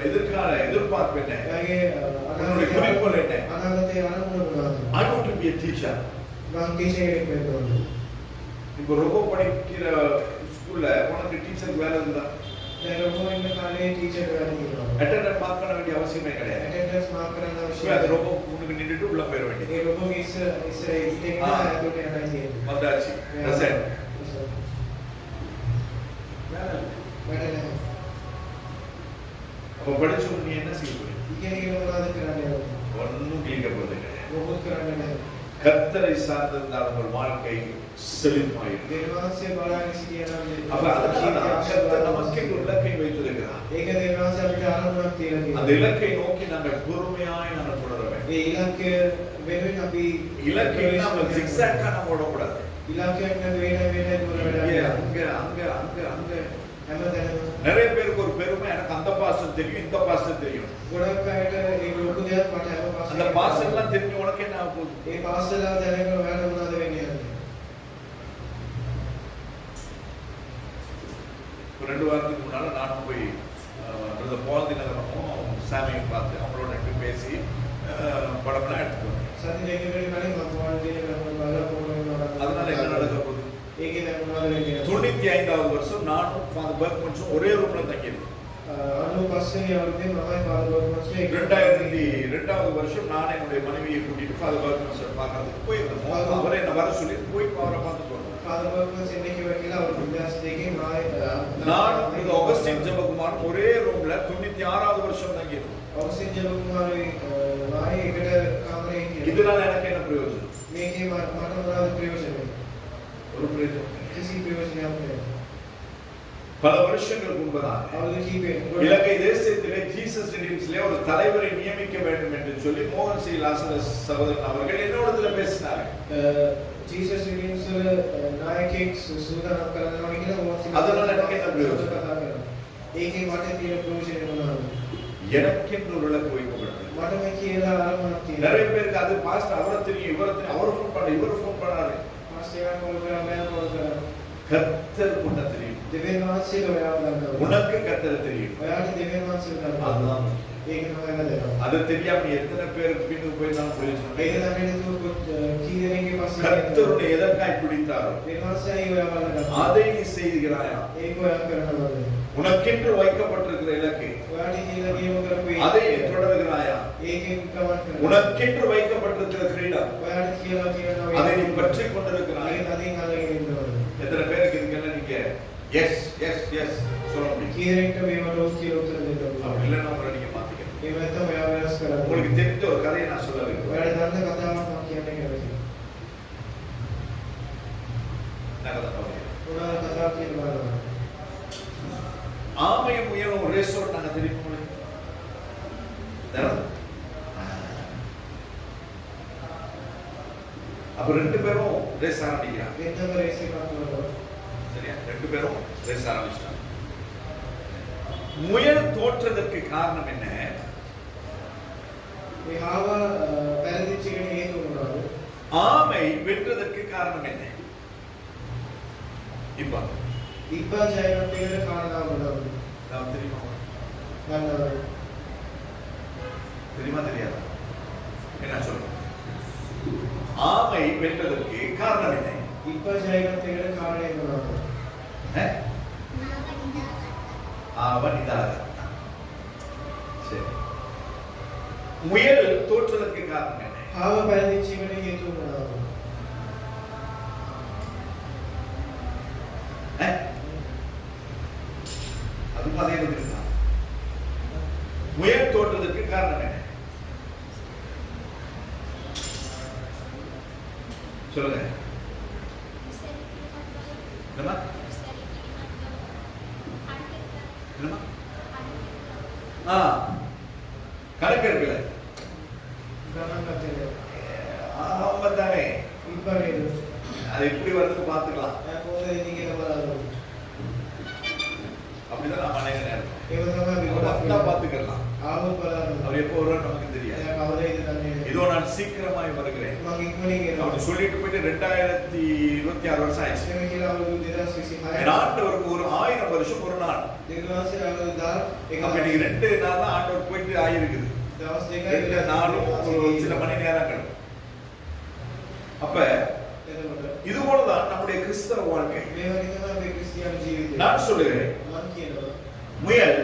Speaker 2: எதிர்கால எதிர்பார்ப்பு என்ன?
Speaker 1: එයාගේ
Speaker 2: உன்னுடைய குறிக்கோள் என்ன?
Speaker 1: අනාගතයේ අරමුණ මොනවද?
Speaker 2: I want to be a teacher.
Speaker 1: මම ටීචර් කෙනෙක් වෙන්න ඕනේ.
Speaker 2: இப்போ ரோபோ படிக்கிற ஸ்கூல்ல உனக்கு டீச்சர் வேலை இருந்தா
Speaker 1: දැන් රොබෝ ඉන්න කාලේ ටීචර් වැඩ තියෙනවා.
Speaker 2: அட்டெண்டன்ஸ் மார்க் பண்ண வேண்டிய அவசியமே கிடையாது.
Speaker 1: ඇටෙන්ඩන්ස් මාක් කරන්න
Speaker 2: போய் அந்த
Speaker 1: අවශ්‍යයි.
Speaker 2: ரோபோ முன்னுக்கு நின்னுட்டு உள்ள போயிட வேண்டியது.
Speaker 1: ඒ රොබෝගේ ඉස්සර ඉන්න ඇතුළට යන්නයි තියෙන්නේ.
Speaker 2: வந்தாச்சு பிரசன்ட்
Speaker 1: වැඩ නැහැ.
Speaker 2: அப்ப படிச்சு நீ என்ன செய்ய போறீங்க?
Speaker 1: ඉගෙනගෙන මොනවද කරන්නේ?
Speaker 2: ஒன்னும் கிளிக்க போறது கிடையாது.
Speaker 1: රොබෝට් කරන්නේ නැහැ.
Speaker 2: கர்த்தரை சார்ந்திருந்தால் உங்கள் வாழ்க்கை செழிப்பாயிருக்கும்.
Speaker 1: දේවාංශය බලාගෙන සිටියනම්
Speaker 2: அப்ப அதனால கர்த்தர் நமக்கு ஒரு இலக்கை வைத்திருக்கிறார்.
Speaker 1: ඒක දේවාංශය අපිට ආරම්භයක් තියලා
Speaker 2: அந்த
Speaker 1: තියෙනවා.
Speaker 2: இலக்கை நோக்கி நாங்கள் பொறுமையாய் நாங்கள் தொடர வேண்டும்.
Speaker 1: ඒ ඉලක්කය වෙනුවෙන් අපි
Speaker 2: இலக்கை நம்ம zigzag-ஆ நம்ம ஓடக்கூடாது.
Speaker 1: ඉලක්කයක් නැතුව වෙන දුර වැඩ
Speaker 2: இங்க
Speaker 1: කරනවා.
Speaker 2: அங்க அங்க அங்க அங்க
Speaker 1: හැමතැනම
Speaker 2: நிறைய பேருக்கு ஒரு பெருமை எனக்கு அந்த பாஸ்டர் தெரியும் இந்த பாஸ்டர் தெரியும்.
Speaker 1: ගොඩක් අයට ඒ ලොකු දෙයක් මට හැම
Speaker 2: அந்த
Speaker 1: පාසලෙම
Speaker 2: பாஸ்டர் எல்லாம் தெரிஞ்ச உனக்கு என்ன ஆக போகுது?
Speaker 1: ඒ පාසල දැනගෙන ඔයාලා මොනවද වෙන්නේ?
Speaker 2: ஒரு 2 வாரத்துக்கு முன்னால நானும் போய் பிரதர் பால் தினகரனும் சாமியும் பார்த்து அவங்களோட நட்டு பேசி படம்லாம் எடுத்துட்டு வந்தேன்.
Speaker 1: සති දෙකකට කලින් මම ෆෝන් දෙකකට බලලා ෆෝන් කරනවා.
Speaker 2: அதனால என்ன நடக்க போகுது?
Speaker 1: ඒකේ දැන් මොනවද වෙන්නේ?
Speaker 2: 95வது வருஷம் நானும் ஃபாதர் பர்க்மன்ஸும் ஒரே ரூம்ல தங்கியிருந்தோம்.
Speaker 1: 95 අවුරුද්දේ මමයි පාදල් වර්ගමස්ලේ
Speaker 2: 2002வது வருஷம் நான் என்னுடைய மனைவியை கூட்டிட்டு ஃபாதர் பர்க்மன்ஸ் பார்க்கறதுக்கு போயிருந்தோம். அவரை என்ன வர சொல்லி போய் அவரை பார்த்துட்டு வந்தோம்.
Speaker 1: පාදල් වර්ගමස් එන්නේ කියලා අවුරුදු 2002
Speaker 2: நான் இந்த ஆகஸ்டின் ஜெபகுமார் ஒரே ரூம்ல 96வது வருஷம் தங்கியிருந்தோம்.
Speaker 1: අවසින් ජලකුමාරේ මායි එකට කාමරේ හිටියා.
Speaker 2: இதனால எனக்கு என்ன பிரயோஜனம்?
Speaker 1: මේකේ මට මොනවද ප්‍රයෝජනෙ?
Speaker 2: ஒரு பிரயோஜனம்.
Speaker 1: කිසි ප්‍රයෝජනයක් නැහැ.
Speaker 2: பல வருஷங்களுக்கு முன்பதாக
Speaker 1: අවුරුදු කීපෙක
Speaker 2: இலங்கை தேசத்திலே ஜீசஸ் ரிடீம்ஸ்லே ஒரு தலைவரை நியமிக்க வேண்டும் என்று சொல்லி மோகன் சி லாசரஸ் சகோதரன் அவர்கள் என்னோடத்துல பேசினார்கள்.
Speaker 1: ජීසස් රිඩීම්ස් වල නායකයෙක් සූදානම් කරනවා කියලා මොහොතේ
Speaker 2: அதனால எனக்கு என்ன பிரயோஜனம்?
Speaker 1: කතා කරනවා. ඒකේ මට තියෙන ප්‍රයෝජනේ මොනවද?
Speaker 2: எனக்கென்று ஒரு இலக்கு வைக்கப்பட்டது.
Speaker 1: මට මේ කියලා ආරම්භයක් තියෙනවා.
Speaker 2: நிறைய பேருக்கு அது பாஸ்டர் அவரை தெரியும் இவரை தெரியும் அவர் ஃபோன் பண்ண இவர் ஃபோன் பண்ணாரு.
Speaker 1: මාස්ටර් එකක් කෝල් කරා මම කෝල් කරා.
Speaker 2: கர்த்தர் கொண்ட தெரியும்.
Speaker 1: දෙවියන් වහන්සේට ඔයාව දන්නවා.
Speaker 2: உனக்கு கர்த்தர் தெரியும்.
Speaker 1: ඔයාට දෙවියන් වහන්සේට දන්නවා.
Speaker 2: அதுதான்.
Speaker 1: ඒක තමයි වැදගත්.
Speaker 2: அது தெரியாம நீ எத்தனை பேருக்கு பின்னுக்கு போயிருந்தாலும் பிரயோஜனம் இல்லை.
Speaker 1: ඒක දන්නේ නැතුව කී දෙනෙක්ගේ පස්සේ
Speaker 2: கர்த்தருடைய எதற்காய் பிடித்தாரோ
Speaker 1: දෙවියන් වහන්සේ ඔයාව ගන්නවා.
Speaker 2: அதை நீ செய்கிறாயா?
Speaker 1: ඒක ඔයා කරනවා.
Speaker 2: உனக்கென்று வைக்கப்பட்டிருக்கிற இலக்கு
Speaker 1: ඔයාට කියලා නියම කරපු
Speaker 2: அதை நீ தொடர்கிறாயா?
Speaker 1: ඒකෙන් ගමන් කරනවා.
Speaker 2: உனக்கென்று வைக்கப்பட்டிருக்கிற கிரீடம்
Speaker 1: ඔයාට කියලා තියෙනවා.
Speaker 2: அதை நீ பற்றிக் கொண்டிருக்கிறாய்.
Speaker 1: ඒක අදින් අල්ලගෙන ඉන්නවා.
Speaker 2: எத்தனை பேருக்கு இதுக்கெல்லாம் நீங்க எஸ் எஸ் எஸ் சொல்ல முடியும்?
Speaker 1: කීරෙක්ට මේවට ඔව් කියලා උත්තර දෙන්න පුළුවන්.
Speaker 2: அப்படி இல்லைன்னா உங்களை நீங்க மாத்திக்கணும்.
Speaker 1: ඒ වෙනත ඔයා වෙනස් කරන්න.
Speaker 2: உங்களுக்கு தெரிஞ்ச ஒரு கதையை நான் சொல்ல விரும்புகிறேன்.
Speaker 1: ඔයාට දන්න කතාවක් මම කියන්න කැමතියි.
Speaker 2: நான் கதை சொல்றேன்.
Speaker 1: ඔයාලා කතාවක් කියන්න බලන්න.
Speaker 2: ஆமையும் முயலும் ஒரு ரேஸோட நாங்க தெரியுமா உங்களுக்கு? அப்ப ரெண்டு பேரும் ரேஸ் ஆரம்பிக்கிறாங்க.
Speaker 1: දෙන්නම රේස් එකක් කරනවා.
Speaker 2: சரியா? ரெண்டு பேரும் ரேஸ் ஆரம்பிச்சிட்டாங்க. முயல் தோற்றதற்கு காரணம் என்ன?
Speaker 1: මේ ආව පැරදිච්ච එකට හේතුව මොනවද?
Speaker 2: ஆமை வென்றதற்கு காரணம் என்ன? இப்ப
Speaker 1: ඉබ්බා ජයගත් එකට කාරණාව මොනවද?
Speaker 2: நான் தெரியுமா?
Speaker 1: ගන්නවද?
Speaker 2: தெரியுமா தெரியாதா? என்ன சொல்லுங்க? ஆமை வென்றதற்கு காரணம் என்ன?
Speaker 1: ඉබ්බා ජයගත් එකට කාරණේ මොනවද?
Speaker 2: அவன் இதாக. சரி. முயல் தோற்றதற்கு காரணம் என்ன?
Speaker 1: ආව පැරදිච්ච එකට හේතුව මොනවද?
Speaker 2: அது அதே மாதிரி தான். முயல் தோற்றதற்கு காரணம் என்ன? சொல்லுங்க. என்னமா? என்னமா? கணக்கு இருக்குல்ல?
Speaker 1: ගණන් ගත්තේ.
Speaker 2: ஆமா தானே.
Speaker 1: ඉබ්බා නේද?
Speaker 2: அது எப்படி வருதுன்னு பார்த்துக்கலாம்.
Speaker 1: කොහොමද ඉන්නේ කියලා බලන්න.
Speaker 2: அப்படிதான் நம்ம நினைக்கிறேன்.
Speaker 1: ඒක තමයි
Speaker 2: வந்தா பார்த்துக்கலாம்.
Speaker 1: ආවොත් බලන්න.
Speaker 2: அவர் எப்போ வருவார் நமக்கு தெரியாது.
Speaker 1: එයා කවදද දන්නේ නැහැ.
Speaker 2: இதோ நான் சீக்கிரமாய் வருகிறேன்.
Speaker 1: මම ඉක්මනින් එනවා.
Speaker 2: அப்படி சொல்லிட்டு போயிட்டு 2026 வருஷம் ஆயிடுச்சு.
Speaker 1: එහෙම කියලා අවුරුදු 2026
Speaker 2: என் ஆண்டவருக்கு ஒரு 1000 வருஷம் ஒரு நாள்.
Speaker 1: දෙවියන්වහන්සේ අවුරුදු 1000
Speaker 2: அப்ப இன்னைக்கு 2 நாள் தான் ஆண்டவர் போயிட்டு ஆயிருக்குது.
Speaker 1: දවස් දෙකයි
Speaker 2: 2 நாளும் ஒரு சில மணி நேரங்கள். அப்ப
Speaker 1: එතකොට
Speaker 2: இது போலதான் நம்முடைய கிறிஸ்தவ வாழ்க்கை.
Speaker 1: මේ වගේ තමයි අපේ ක්‍රිස්තියානි ජීවිතය.
Speaker 2: நான் சொல்லுகிறேன்.
Speaker 1: මම කියනවා
Speaker 2: முயல்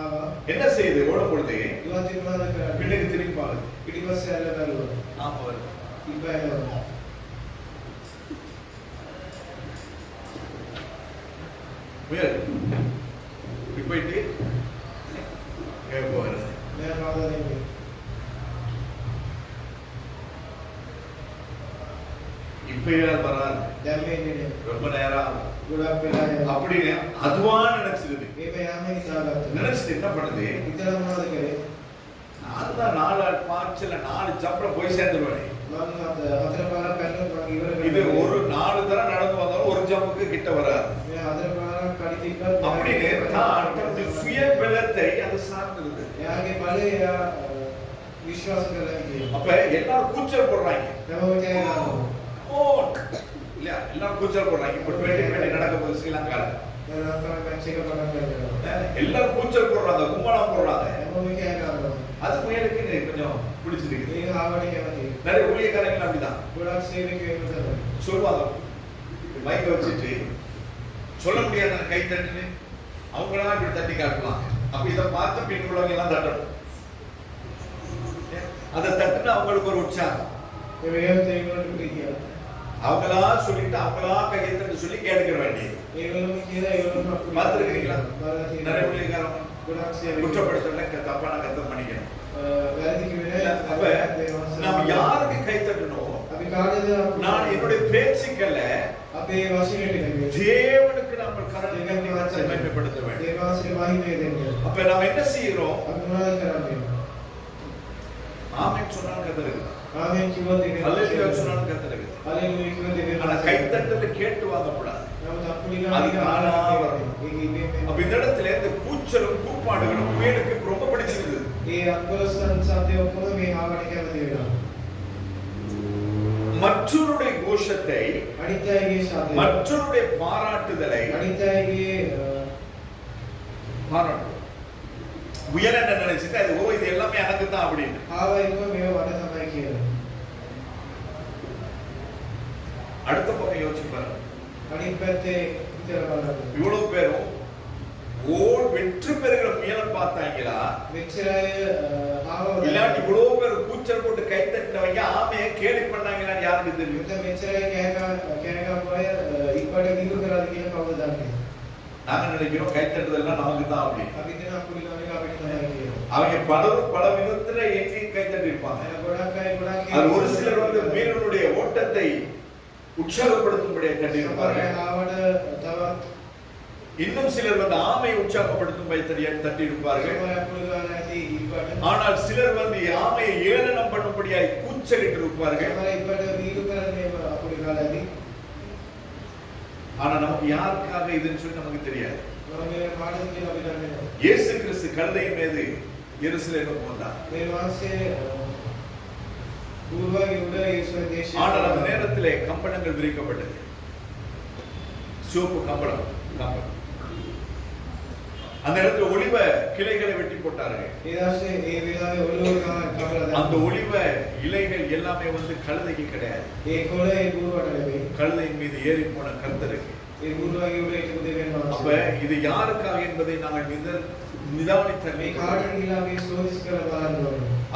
Speaker 1: ආවා
Speaker 2: என்ன செய்யுது? ஓடும் பொழுது
Speaker 1: දුවන්ති මොනවද කරන්නේ?
Speaker 2: பின்னுக்கு திரும்பி பாருங்க.
Speaker 1: පිටිපස්සේ ඇල්ල බැලුවා.
Speaker 2: ஆமா வருது.
Speaker 1: ඉබ්බා එනවා.
Speaker 2: முயல் இப்படி போயிட்டு வருது.
Speaker 1: මෙයා කවදද එන්නේ?
Speaker 2: இப்பயே வராது.
Speaker 1: දැන් මේ එන්නේ.
Speaker 2: ரொம்ப நேரம் ஆகும்.
Speaker 1: ගොඩක් වෙලා යනවා.
Speaker 2: அப்படின்னு அதுவா நினைச்சிருது.
Speaker 1: මේක යාම හිතාගත්තා.
Speaker 2: நினைச்சிட்டு என்ன பண்ணுது?
Speaker 1: ඉතල මොනවද කරේ?
Speaker 2: நான் தான் 4 பாய்ச்சல 4 ஜம்ப்ல போய் சேர்ந்துருவேன்.
Speaker 1: මම හතර පාරක් පැනලා මම ඉවර
Speaker 2: இது ஒரு 4 தடவை நடந்து வந்தாலும் ஒரு ஜம்புக்கு கிட்ட வராது.
Speaker 1: මේ හතර පාරක් කඩි තිබ්බත්
Speaker 2: அப்படின்னு தான் தனது சுய பலத்தை அது சார்ந்திருது.
Speaker 1: එයාගේ බලය එයා විශ්වාස කරලා ඉන්නේ.
Speaker 2: அப்ப எல்லாரும் கூச்சல் போடுறாங்க.
Speaker 1: හැමෝම කෑ ගන්නවා.
Speaker 2: ஓ இல்ல எல்லாரும் கூச்சல் போடுறாங்க. இப்ப 2020 நடக்க போகுது ஸ்ரீலங்கால.
Speaker 1: දැන් ලංකාවේ මැච් එක පටන් ගන්නවා.
Speaker 2: எல்லாரும் கூச்சல் போடுறாங்க, கும்பலா போடுறாங்க.
Speaker 1: හැමෝම කෑ ගන්නවා.
Speaker 2: அது முயலுக்கு கொஞ்சம் பிடிச்சிருக்கு.
Speaker 1: ඒක ආවට කැමතියි.
Speaker 2: நிறைய ஊழியக்காரங்க அப்படிதான்
Speaker 1: ගොඩක් සේවකයෝ එහෙම තමයි.
Speaker 2: சொல்லுவாங்க. மைக்க வச்சுட்டு சொல்ல முடியாத கை தட்டுன்னு அவங்களா இப்படி தட்டி காட்டுவாங்க. அப்ப இதை பார்த்து பின்னுள்ளவங்க எல்லாம் தட்டணும். அதை தட்டுனா அவங்களுக்கு ஒரு உற்சாகம்.
Speaker 1: ඒ වේව තේරුම් ගන්න.
Speaker 2: அவங்களா சொல்லிட்டு அவங்களா கையை தட்டு சொல்லி கேட்கிற வேண்டியது.
Speaker 1: ඒගොල්ලෝම කියලා ඒගොල්ලෝම
Speaker 2: பார்த்துருக்கீங்களா?
Speaker 1: බලලා
Speaker 2: நிறைய
Speaker 1: තියෙනවා.
Speaker 2: ஊழியக்காரங்க
Speaker 1: ගොඩක් සේවකයෝ
Speaker 2: குற்றப்படுத்தல தப்பான கருத்தை பண்ணிக்கணும்.
Speaker 1: වැරදි කිව්වේ
Speaker 2: அப்ப நாம் யாருக்கு கை தட்டணும்?
Speaker 1: අපි කාටද
Speaker 2: நான் என்னுடைய பேச்சுக்கல்ல
Speaker 1: අපේ වශයෙන් නෙමෙයි.
Speaker 2: தேவனுக்கு நாம் கரங்களை மகிமைப்படுத்த வேண்டும்.
Speaker 1: දේවාසික මහිමය දෙන්න.
Speaker 2: அப்ப நாம் என்ன செய்கிறோம்?
Speaker 1: අපි මොනවද කරන්නේ?
Speaker 2: ஆமென் சொன்னாலும் கத்தருக்கு.
Speaker 1: ආමෙන් කිව්වොත් ඒක
Speaker 2: அல்லேலூயா சொன்னாலும் கத்தருக்கு.
Speaker 1: හalleluya කිව්වොත් ඒක
Speaker 2: ஆனா கை தட்டல கேட்டு வாங்கக்கூடாது.
Speaker 1: නමුත් අපුඩි
Speaker 2: அது
Speaker 1: ගාන
Speaker 2: தானா வரும்.
Speaker 1: ඒක ඉන්නේ
Speaker 2: அப்ப இந்த இடத்துல இந்த கூச்சலும் கூப்பாடுகளும் மேலுக்கு ரொம்ப பிடிச்சிருது.
Speaker 1: ඒ අක්කොලසන් සත්‍ය ඔක්කොම මේ ආවට කැමති වෙනවා.
Speaker 2: மற்றவருடைய கோஷத்தை மற்றவருடைய பாராட்டுதலை பாராட்டு உயர என்ன நினைச்சிட்டு அது ஓ இது எல்லாமே எனக்கு தான் அப்படின்னு அடுத்த பக்கம் யோசிச்சு பாருங்க இவ்வளவு பேரும் வெற்றி பெறுகிற முயலம் பார்த்தாங்களா இல்லாட்டி இவ்வளவு பேர் கூச்சல் போட்டு கை தட்டினவங்க ஆமையை கேலி பண்ணாங்களான்னு யாருக்கு தெரியும் நாங்க நினைக்கிறோம் கை தட்டுதெல்லாம் நமக்கு தான் அப்படின்னு அவங்க பல விதத்துல எண்ணி கை தட்டி இருப்பாங்க அது ஒரு சிலர் வந்து வீரனுடைய ஓட்டத்தை உற்சாகப்படுத்தும்படியாக தட்டி இருப்பாங்க இன்னும் சிலர் வந்து ஆமை உற்சாகப்படுத்தும் தட்டி இருப்பார்கள் ஆனால் சிலர் வந்து ஆமையை ஏளனம் பண்ணும்படியாய் கூச்சலிட்டு இருப்பார்கள் ஆனா நமக்கு யாருக்காக இதுன்னு சொல்லி நமக்கு தெரியாது இயேசு கிறிஸ்து கழுதையின் மீது எருசலேமுக்கு வந்தார் ஆனால் அந்த நேரத்திலே கம்பளங்கள் விரிக்கப்பட்டது சிவப்பு கம்பளம் அந்த இடத்துல ஒளிவ கிளைகளை வெட்டி போட்டார்கள் அந்த ஒளிவ இலைகள் எல்லாமே வந்து கழுதைக்கு கிடையாது கழுதையின் மீது ஏறி போன கர்த்தருக்கு அப்ப இது யாருக்காக என்பதை நாங்கள்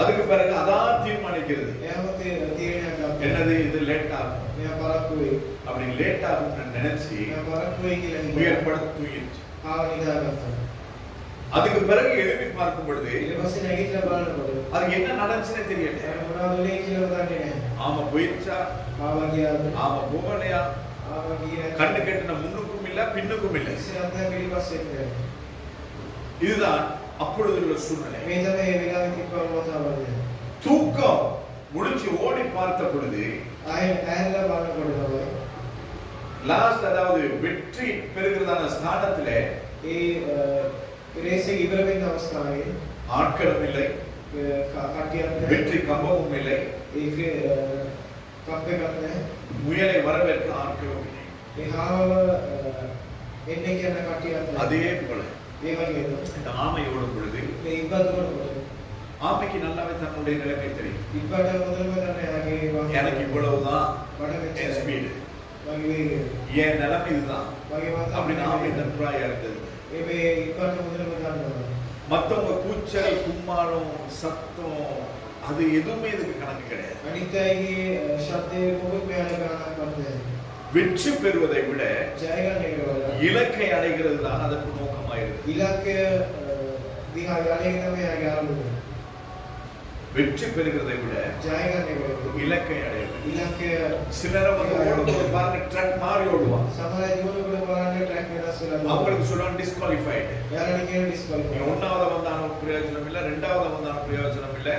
Speaker 2: அதுக்கு பிறகு அதான் தீர்மானிக்கிறது என்னது இது லேட் ஆகும் அப்படி லேட் ஆகும் நினைச்சு தூங்கிடுச்சு அதுக்கு பிறகு எழுப்பி பார்க்கும் பொழுது அதுக்கு என்ன நடந்துச்சுன்னு தெரியல ஆமா போயிருச்சா ஆமா போகலையா கண்ணு கெட்டின முன்னுக்கும் இல்ல பின்னுக்கும் இல்ல இதுதான் அப்பொழுது உள்ள சூழ்நிலை தூக்கம் முடிச்சு ஓடி பார்த்த பொழுது லாஸ்ட் அதாவது வெற்றி பெறுகிறதான ஸ்தானத்துல ஆட்களும் இல்லை வெற்றி கம்பமும் இல்லை முயலை வரவேற்க ஆட்களும் இல்லை அதே போல இந்த ஆமை ஓடும் பொழுது ஆமைக்கு நல்லாவே தன்னுடைய நிலைமை தெரியும் எனக்கு இவ்வளவுதான் ஸ்பீடு என் நிலைமை இதுதான் அப்படின்னு ஆமை நன்றாயா இருந்தது மத்தவங்க கூச்சல் கும்மாளம் சத்தம் அது எதுவுமே இதுக்கு கணக்கு கிடையாது வெற்றி பெறுவதை விட இலக்கை அடைகிறது தான் அதற்கு நோக்கமாயிருக்கு வெற்றி பெறுகிறதை விட இலக்கை அடைவது சிலரை வந்து ஓடும்போது பாருங்க ட்ரக் மாறி ஓடுவான் அவங்களுக்கு சொல்லுவாங்க டிஸ்குவாலிஃபைடு ஒன்னாவது வந்தான பிரயோஜனம் இல்ல ரெண்டாவது வந்தான பிரயோஜனம் இல்ல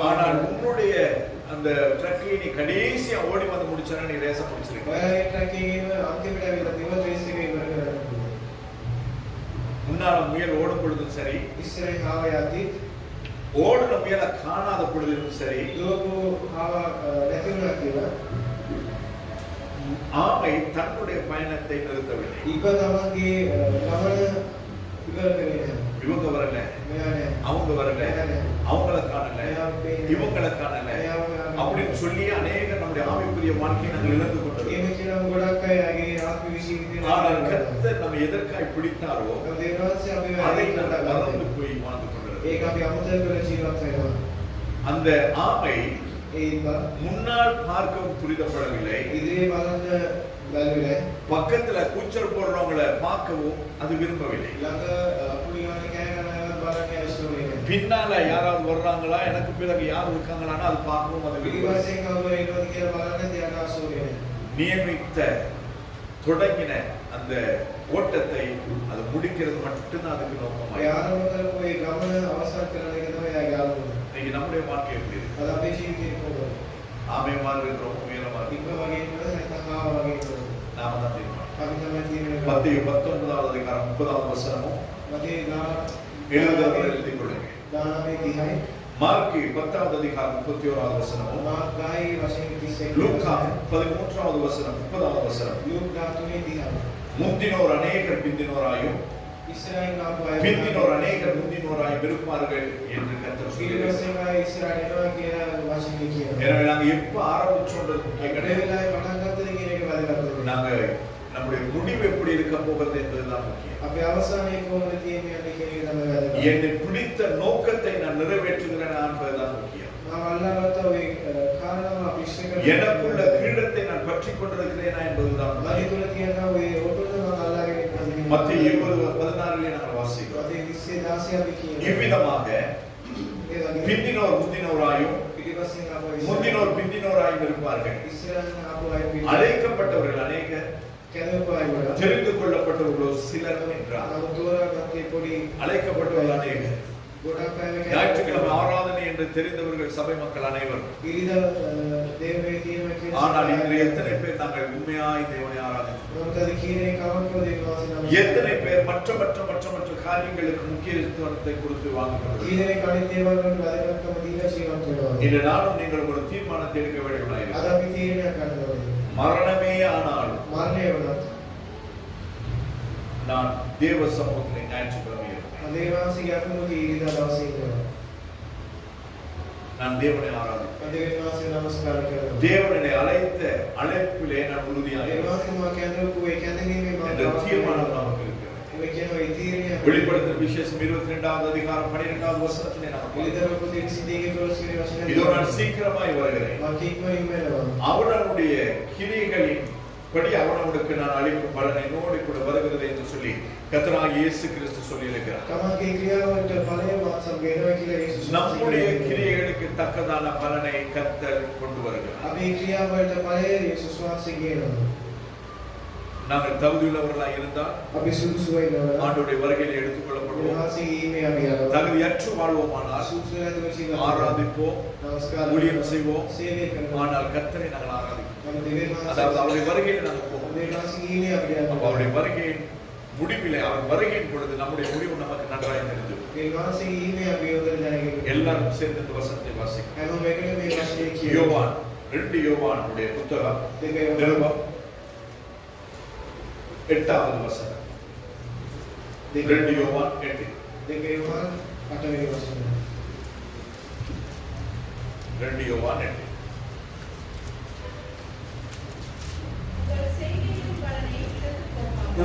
Speaker 2: ஆனால் உன்னுடைய அந்த ட்ரக்கை நீ கடைசியா ஓடி வந்து முடிச்சா நீ ரேச முடிச்சிருக்க முன்னால முயல் ஓடும் பொழுதும் சரி ஓடுன முயலை காணாத பொழுதும் சரி ஆமை தன்னுடைய பயணத்தை நிறுத்தவில்லை இவங்க வரல அவங்க வரல அவங்கள காணல இவங்களை காணல அப்படின்னு சொல்லி அநேக நம்முடைய ஆவிக்குரிய வாழ்க்கையை நாங்கள் இழந்து கொண்டிருக்கிறோம். ஆனால் கர்த்தர் நம்ம எதற்காய் பிடித்தாரோ அதை நாங்கள் மறந்து போய் வாழ்ந்து கொண்டிருக்கிறோம். அந்த ஆமை முன்னால் பார்க்கவும் துரிதப்படவில்லை, பக்கத்துல கூச்சல் போடுறவங்களை பார்க்கவும் அது விரும்பவில்லை. பின்னால யாராவது வர்றாங்களா, எனக்கு பிறகு யார் இருக்காங்களான்னு அது பார்க்கவும் அது நியமித்த தொடங்கின அந்த ஓட்டத்தை அது முடிக்கிறது மட்டும்தான் அதுக்கு நோக்கமாக. இன்னைக்கு நம்முடைய வாழ்க்கை எப்படி இருக்கு? ஆமை மாதிரி இருக்கிறோம், உயரமா நாம தான் தீர்மானம். மத்திய 19வது அதிகாரம் 30வது வசனமும் 70வது எழுதிக் கொள்ளுங்க. மார்க்கு 10வது அதிகாரம் 31வது வசனம்,
Speaker 1: மார்க்காய் வசனம் 31,
Speaker 2: லூக்கா 13வது வசனம் 30வது வசனம்.
Speaker 1: லூக்கா 3:30.
Speaker 2: முந்தினோர் அநேகர் பிந்தினோராயும்
Speaker 1: இஸ்ராயேல் நாட்கள்
Speaker 2: பிந்தினோர் அநேகர் முந்தினோராயும் இருப்பார்கள் என்று கர்த்தர் சொல்கிறார்.
Speaker 1: இஸ்ராயேல் இஸ்ராயேலோ கிய வசனம் கிய.
Speaker 2: எனவே நாங்க எப்ப ஆரம்பிச்சோன்றது முக்கியம் கிடையாது.
Speaker 1: வேலை பணங்கத்துக்கு எனக்கு வரது.
Speaker 2: நாங்க நம்முடைய முடிவு எப்படி இருக்க போகிறது என்பதுதான் முக்கியம்.
Speaker 1: அப்ப அவசானே போவது தீமை அன்னைக்கு நம்ம வரது.
Speaker 2: என்னை பிடித்த நோக்கத்தை நான் நிறைவேற்றுகிறேனா என்பதுதான் முக்கியம்.
Speaker 1: நான் அல்லாஹ்வை காரணமா அபிஷேகம்
Speaker 2: எனக்குள்ள கிரீடத்தை நான் பற்றிக் கொண்டிருக்கிறேனா என்பதுதான் முக்கியம்.
Speaker 1: மரிக்குலத்தியனா ஒவ்வொரு நாள் அல்லாஹ்வை
Speaker 2: மத்திய 20:16 நாங்கள் வாசிக்கிறோம்.
Speaker 1: அதை நிச்சய தாசியாபிக்கு
Speaker 2: இவ்விதமாக பிந்தினோர் முந்தினோராயும் முந்தினோர் பிந்தினோராயும் இருப்பார்கள். அழைக்கப்பட்டவர்கள் அநேகர், தெரிந்து கொள்ளப்பட்டவர்களோ சிலர் என்றார். அழைக்கப்பட்டவர்கள் அநேகர், ஞாயிற்றுக்கிழமை ஆராதனை என்று தெரிந்தவர்கள் சபை மக்கள் அனைவரும். ஆனால் இன்று எத்தனை பேர் நாங்கள் உண்மையாய் தேவனை ஆராதிக்கிறோம்? எத்தனை பேர் மற்ற மற்ற மற்ற மற்ற காரியங்களுக்கு முக்கியத்துவத்தை கொடுத்து வாங்குகிறோம்? இன்று நானும் நீங்கள் ஒரு தீர்மானத்தை எடுக்க வேண்டியவர்களாக, மரணமே ஆனாலும் நான் தேவ சமூகத்தில் ஞாயிற்றுக்கிழமை நான் தேவனை ஆராதிக்கிறேன். தேவனை அழைத்த அழைப்பிலே நான் உறுதியாக தீர்மானம் நமக்கு இருக்கிறது. வெளிப்படுத்தல் விசேஷம் 22வது அதிகாரம் 12வது வசனத்திலே இதோ நான் சீக்கிரமாய் வருகிறேன், அவனுடைய கிரியைகளின் படி அவனுக்கு நான் அளிக்கும் பலனை என்னோடு கூட வருகிறது என்று சொல்லி கர்த்தராகிய இயேசு கிறிஸ்து சொல்லி இருக்கிறார். நம்முடைய கிரியைகளுக்கு தக்கதான பலனை கர்த்தர் கொண்டு வருகிறார். நாங்கள் தகுதியுள்ளவர்களாக இருந்தால் ஆண்டவருடைய வருகையில் எடுத்துக் கொள்ளப்படுவோம். தகுதியற்று வாழ்வோமானால் ஆராதிப்போம், ஊழியம் செய்வோம். ஆனால் கர்த்தரை நாங்கள் ஆராதிப்போம். அதாவது அவருடைய வருகையில் நாங்கள் போவோம். அவருடைய வருகையின் முடிவிலே, அவர் வருகையின் பொழுது நம்முடைய முடிவு நமக்கு நன்றாக தெரிஞ்சு. எல்லாரும் சேர்ந்து இந்த வசனத்தை வாசிக்கும். யோவான் 2 யோவானுடைய புத்தகம் நிருபம் 8வது வசனம். 2 யோவான் 8. 2 யோவான் 8.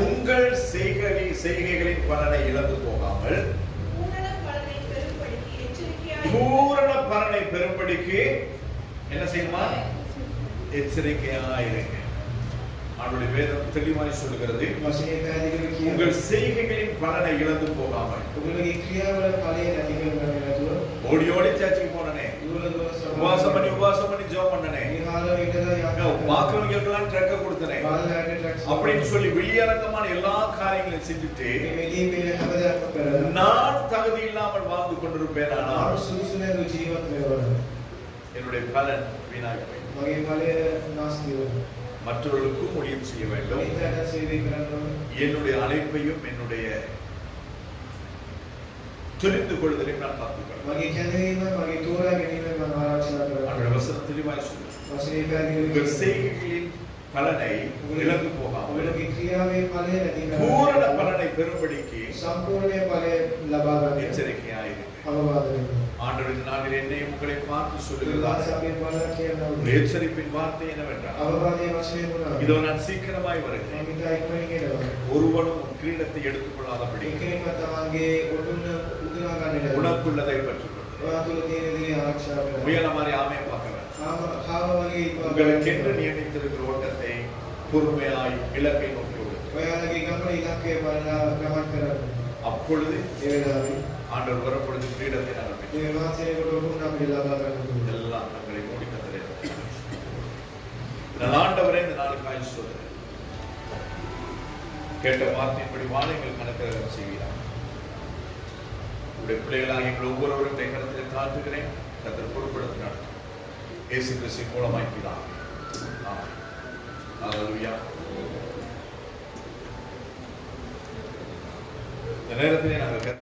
Speaker 2: உங்கள் செய்கைகளின் பலனை இழந்து போகாமல் பூரண பலனை பெறும்படிக்கு என்ன செய்யுமா? எச்சரிக்கையாயிருங்க. அவருடைய வேதம் தெளிவாய் சொல்கிறது, உங்கள் செய்கைகளின் பலனை இழந்து போகாமல். ஓடி ஓடி சர்ச்சுக்கு போனனே, உபவாசம் பண்ணி ஜெபம் பண்ணனே, வாக்குகளுக்கெல்லாம் ட்ரக்க கொடுத்தனே அப்படின்னு சொல்லி வெளியரங்கமான எல்லா காரியங்களையும் செஞ்சுட்டு நான் தகுதி இல்லாமல் வாழ்ந்து கொண்டிருப்பேன். ஆனால் என்னுடைய பலன் வீணாக மற்றவர்களுக்கும் ஊழியம் செய்ய வேண்டும். என்னுடைய அழைப்பையும் என்னுடைய தெரிந்து கொள்வதையும் நான் பார்த்துக்கிறேன். வசனம் தெளிவாய் சொல்லுங்கள், செய்கைகளின் பலனை இழந்து போகாமல் பூரண பலனை பெறும்படிக்கு எச்சரிக்கையாயிருங்கள். ஆண்டவர் இந்த நாளில் என்னையும் உங்களை பார்த்து சொல்லுகிறார். எச்சரிப்பின் வார்த்தை என்னவென்றால், இதோ நான் சீக்கிரமாய் வருகிறேன், ஒருவனும் கிரீடத்தை எடுத்துக் கொள்ளாதபடி உனக்குள்ளதை பற்றிக்கொள். முயல மாதிரி ஆமையை பார்க்க வேண்டும். உங்களுக்கு என்று நியமித்திருக்கிற ஓட்டத்தை பொறுமையாய் இலக்கை நோக்கி அப்பொழுது ஆண்டவர் வரப்பொழுது கிரீடத்தை எல்லாம் தங்களை மூடி கத்தரை ஆண்டவரே இந்த நாளுக்காய் சொல்கிறேன். கேட்ட வார்த்தையின்படி வாழைகள் கணக்கில் செய்கிறார். உடைய பிள்ளைகளாக எங்கள் ஒவ்வொருவரும் கருத்தில் காத்துக்கிறேன். கத்தர் பொறுப்படுத்தினார். இயேசு கிறிஸ்துவின் மூலமாய் பிதாவே. ஆமென். ஹல்லேலூயா. இந்த நேரத்திலே நாங்கள்